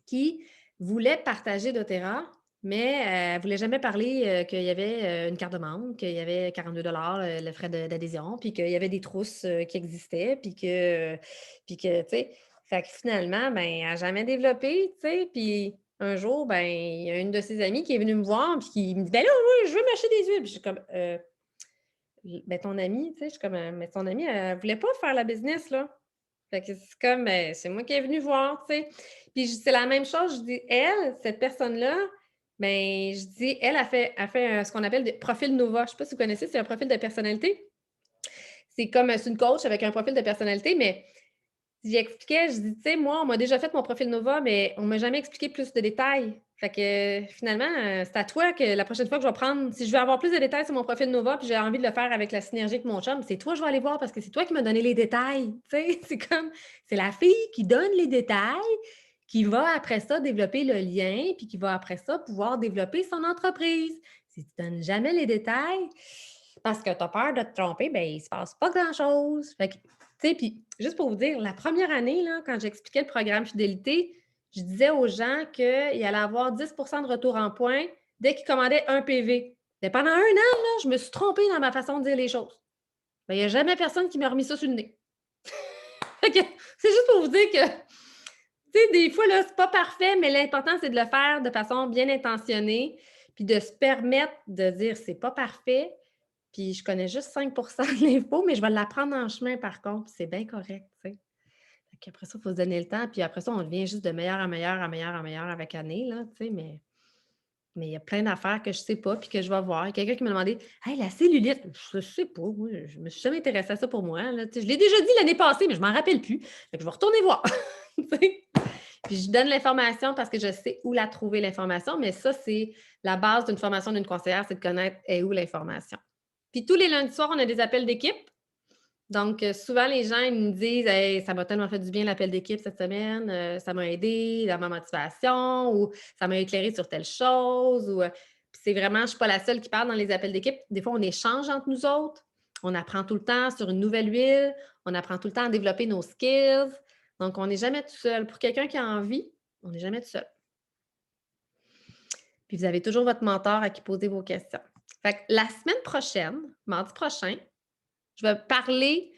qui voulait partager doTERRA, mais elle ne voulait jamais parler qu'il y avait une carte de membre, qu'il y avait 42 le frais d'adhésion, puis qu'il y avait des trousses qui existaient, puis que tu sais, fait que finalement, ben, elle n'a jamais développé, tu sais, puis un jour, ben, il y a une de ses amies qui est venue me voir, puis qui me dit, ben là, oui, je veux m'acheter des huiles. Puis je suis comme, ben, ton amie, tu sais, je suis comme, mais ton amie, elle ne voulait pas faire la business, là. Fait que c'est comme, c'est moi qui est venue voir, tu sais. Puis c'est la même chose, je dis, elle, cette personne-là, bien, je dis, elle a fait ce qu'on appelle des profils Nova. Je ne sais pas si vous connaissez, c'est un profil de personnalité. C'est comme, c'est une coach avec un profil de personnalité, mais j'expliquais, je dis, tu sais, moi, on m'a déjà fait mon profil Nova, mais on ne m'a jamais expliqué plus de détails. Fait que finalement, c'est à toi que la prochaine fois que je vais prendre, si je veux avoir plus de détails sur mon profil Nova, puis j'ai envie de le faire avec la synergie avec mon chum, c'est toi que je vais aller voir parce que c'est toi qui m'as donné les détails. Tu sais, c'est comme, c'est la fille qui donne les détails, qui va après ça développer le lien, puis qui va après ça pouvoir développer son entreprise. Si tu ne donnes jamais les détails, parce que tu as peur de te tromper, bien, il ne se passe pas grand-chose. Fait que, tu sais, puis juste pour vous dire, la première année, là, quand j'expliquais le programme fidélité, je disais aux gens qu'il allait avoir 10 de retour en points dès qu'ils commandaient un PV. Mais pendant un an, là, je me suis trompée dans ma façon de dire les choses. Il n'y a jamais personne qui m'a remis ça sur le nez. C'est juste pour vous dire que, tu sais, des fois, là, c'est pas parfait, mais l'important, c'est de le faire de façon bien intentionnée, puis de se permettre de dire c'est pas parfait, puis je connais juste 5 de l'info, mais je vais l'apprendre en chemin, par contre, c'est bien correct, tu sais. Après ça, il faut se donner le temps. Puis après ça, on devient juste de meilleur en meilleur, en meilleur, en meilleur avec année, là, tu sais, mais il y a plein d'affaires que je ne sais pas puis que je vais voir. Il y a quelqu'un qui m'a demandé: Hey, la cellulite, je ne sais pas, moi, je me suis jamais intéressée à ça pour moi, là. Tu sais, je l'ai déjà dit l'année passée, mais je ne m'en rappelle plus. Fait que je vais retourner voir. Tu sais. Puis je donne l'information parce que je sais où la trouver, l'information, mais ça, c'est la base d'une formation d'une conseillère, c'est de connaître où l'information. Puis tous les lundis soirs, on a des appels d'équipe. Donc, souvent, les gens, ils me disent: Hey, ça m'a tellement fait du bien l'appel d'équipe cette semaine, ça m'a aidé dans ma motivation ou ça m'a éclairé sur telle chose. Puis c'est vraiment, je ne suis pas la seule qui parle dans les appels d'équipe. Des fois, on échange entre nous autres. On apprend tout le temps sur une nouvelle huile. On apprend tout le temps à développer nos skills. Donc, on n'est jamais tout seul. Pour quelqu'un qui a envie, on n'est jamais tout seul. Puis, vous avez toujours votre mentor à qui poser vos questions. Fait que la semaine prochaine, mardi prochain, je vais parler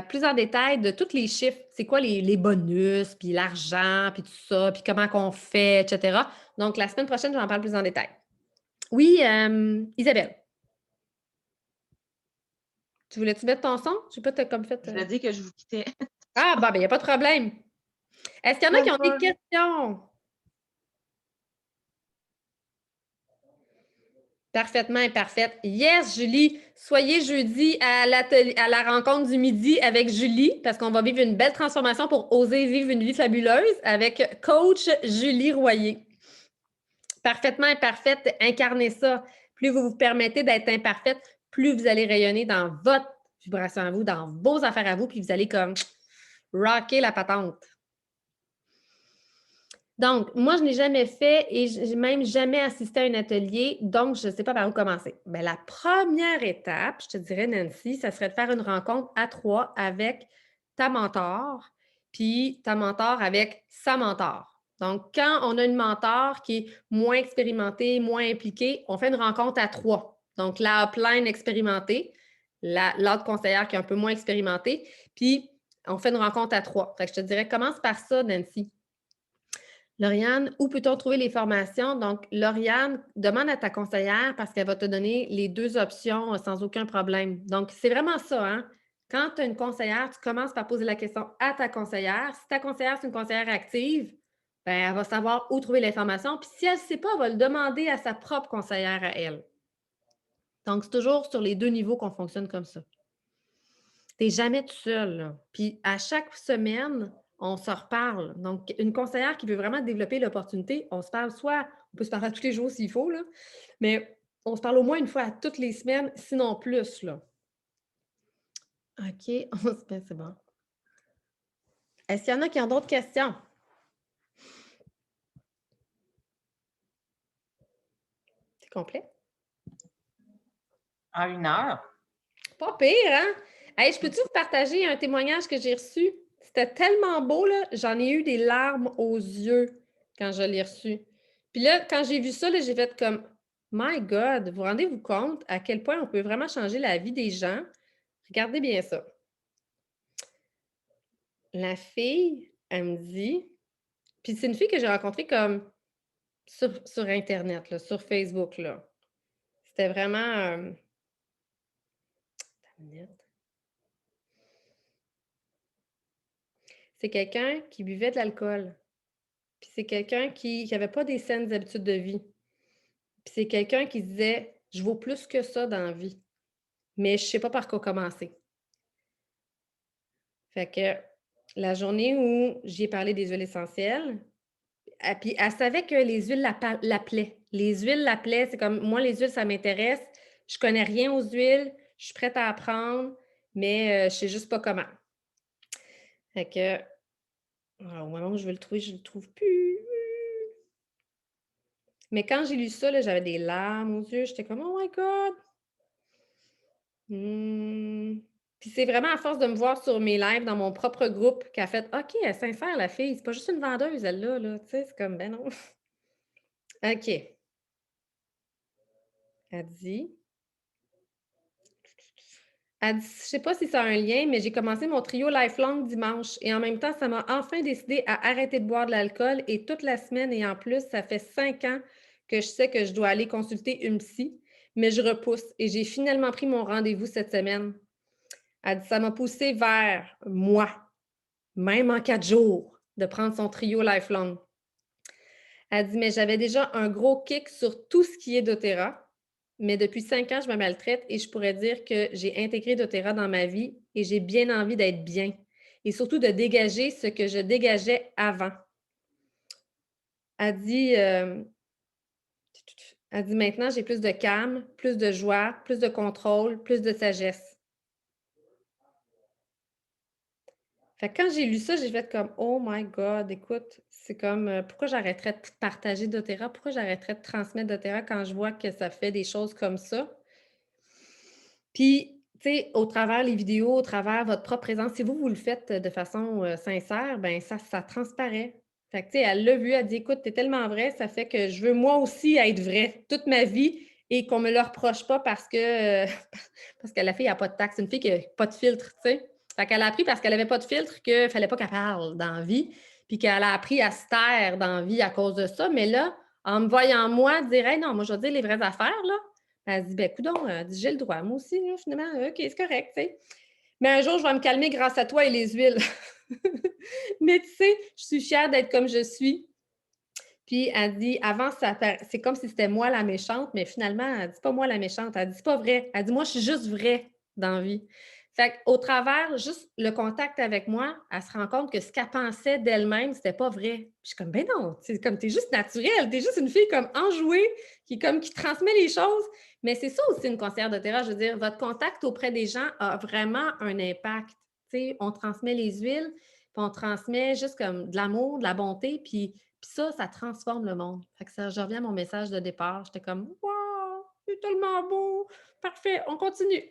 plus en détail de tous les chiffres. C'est quoi les bonus, puis l'argent, puis tout ça, puis comment qu'on fait, etc. Donc, la semaine prochaine, je vais en parler plus en détail. Oui, Isabelle. Tu voulais-tu mettre ton son? Je ne sais pas, tu as comme fait... Je l'ai dit que je vous quittais. Ah, ben, il n'y a pas de problème. Est-ce qu'il y en a qui ont des questions? Parfaitement imparfaite. Yes, Julie. Soyez jeudi à la rencontre du midi avec Julie parce qu'on va vivre une belle transformation pour oser vivre une vie fabuleuse avec coach Julie Royer. Parfaitement imparfaite, incarnez ça. Plus vous vous permettez d'être imparfaite, plus vous allez rayonner dans votre vibration à vous, dans vos affaires à vous, puis vous allez comme rocker la patente. Donc, moi, je n'ai jamais fait et je n'ai même jamais assisté à un atelier, donc je ne sais pas par où commencer. Bien, la première étape, je te dirais, Nancy, ça serait de faire une rencontre à 3 avec ta mentor, puis ta mentor avec sa mentor. Donc, quand on a une mentor qui est moins expérimentée, moins impliquée, on fait une rencontre à 3. Donc, la upline expérimentée, l'autre conseillère qui est un peu moins expérimentée, puis on fait une rencontre à 3. Fait que je te dirais, commence par ça, Nancy. Lauriane, où peut-on trouver les formations? Donc, Lauriane, demande à ta conseillère parce qu'elle va te donner les 2 options sans aucun problème. Donc, c'est vraiment ça, hein? Quand tu as une conseillère, tu commences par poser la question à ta conseillère. Si ta conseillère, c'est une conseillère active, bien, elle va savoir où trouver l'information. Puis si elle ne sait pas, elle va le demander à sa propre conseillère à elle. Donc, c'est toujours sur les 2 niveaux qu'on fonctionne comme ça. Tu n'es jamais tout seul, là. Puis à chaque semaine, on se reparle. Donc, une conseillère qui veut vraiment développer l'opportunité, on se parle soit, on peut se parler tous les jours s'il faut, là, mais on se parle au moins une fois à toutes les semaines, sinon plus, là. OK, c'est bon. Est-ce qu'il y en a qui ont d'autres questions? C'est complet? En 1 heure. Pas pire, hein? Hey, je peux-tu vous partager un témoignage que j'ai reçu? C'était tellement beau, là. J'en ai eu des larmes aux yeux quand je l'ai reçu. Puis là, quand j'ai vu ça, là, j'ai fait comme My God, vous rendez-vous compte à quel point on peut vraiment changer la vie des gens? Regardez bien ça. La fille, elle me dit, puis c'est une fille que j'ai rencontrée comme sur Internet, là, sur Facebook, là. C'était vraiment... C'est quelqu'un qui buvait de l'alcool. Puis c'est quelqu'un qui n'avait pas des saines habitudes de vie. Puis c'est quelqu'un qui disait: Je vaux plus que ça dans la vie, mais je ne sais pas par quoi commencer. Fait que la journée où j'y ai parlé des huiles essentielles, puis elle savait que les huiles l'appelaient. Les huiles l'appelaient. C'est comme moi, les huiles, ça m'intéresse. Je connais rien aux huiles. Je suis prête à apprendre, mais je ne sais juste pas comment. Fait que au moment où je veux le trouver, je ne le trouve plus. Mais quand j'ai lu ça, là, j'avais des larmes aux yeux. J'étais comme Oh my God! Puis c'est vraiment à force de me voir sur mes lives dans mon propre groupe qu'elle a fait OK, elle est sincère, la fille. C'est pas juste une vendeuse, elle-là. Là. Tu sais, c'est comme ben non. OK. Elle dit. Elle dit, je sais pas si ça a un lien, mais j'ai commencé mon trio Lifelong dimanche et en même temps, ça m'a enfin décidé à arrêter de boire de l'alcool et toute la semaine et en plus, ça fait 5 ans que je sais que je dois aller consulter une psy, mais je repousse et j'ai finalement pris mon rendez-vous cette semaine. Elle dit, ça m'a poussée vers moi. même en 4 jours, de prendre son trio Lifelong. Elle dit: «Mais j'avais déjà un gros kick sur tout ce qui est doTERRA, mais depuis 5 ans, je me maltraite et je pourrais dire que j'ai intégré doTERRA dans ma vie et j'ai bien envie d'être bien et surtout de dégager ce que je dégageais avant.» Elle dit, «Maintenant, j'ai plus de calme, plus de joie, plus de contrôle, plus de sagesse.» Fait que quand j'ai lu ça, j'ai fait comme: «Oh my God, écoute, c'est comme, pourquoi j'arrêterais de partager doTERRA? Pourquoi j'arrêterais de transmettre doTERRA quand je vois que ça fait des choses comme ça?» Puis, tu sais, au travers les vidéos, au travers votre propre présence, si vous, vous le faites de façon, sincère, ben ça transparaît. Fait que, tu sais, elle l'a vu, elle dit: «Écoute, tu es tellement vrai, ça fait que je veux moi aussi être vraie toute ma vie et qu'on me le reproche pas parce que, parce que la fille a pas de tact.» C'est une fille qui a pas de filtre, tu sais? Fait qu'elle a appris parce qu'elle avait pas de filtre qu'il fallait pas qu'elle parle dans la vie, puis qu'elle a appris à se taire dans la vie à cause de ça. Mais là, en me voyant moi dire: «Hey non, moi je vais dire les vraies affaires là», elle se dit: «Ben coudonc, elle dit: "J'ai le droit, moi aussi, là, finalement, OK, c'est correct, tu sais. Mais un jour, je vais me calmer grâce à toi et les huiles."» Mais tu sais, je suis fière d'être comme je suis. Puis elle dit: «Avant, c'est comme si c'était moi la méchante, mais finalement, elle dit: "C'est pas moi la méchante." Elle dit: «C'est pas vrai." Elle dit: «Moi, je suis juste vraie dans la vie.» Fait qu'au travers, juste le contact avec moi, elle se rend compte que ce qu'elle pensait d'elle-même, c'était pas vrai. Puis je suis comme: «Ben non, c'est comme tu es juste naturelle, tu es juste une fille comme enjouée qui transmet les choses.» Mais c'est ça aussi une conseillère de terrain, je veux dire, votre contact auprès des gens a vraiment un impact. Tu sais, on transmet les huiles, puis on transmet juste comme de l'amour, de la bonté, puis ça transforme le monde. Fait que ça, je reviens à mon message de départ. J'étais comme: «Waouh, c'est tellement beau! Parfait, on continue.»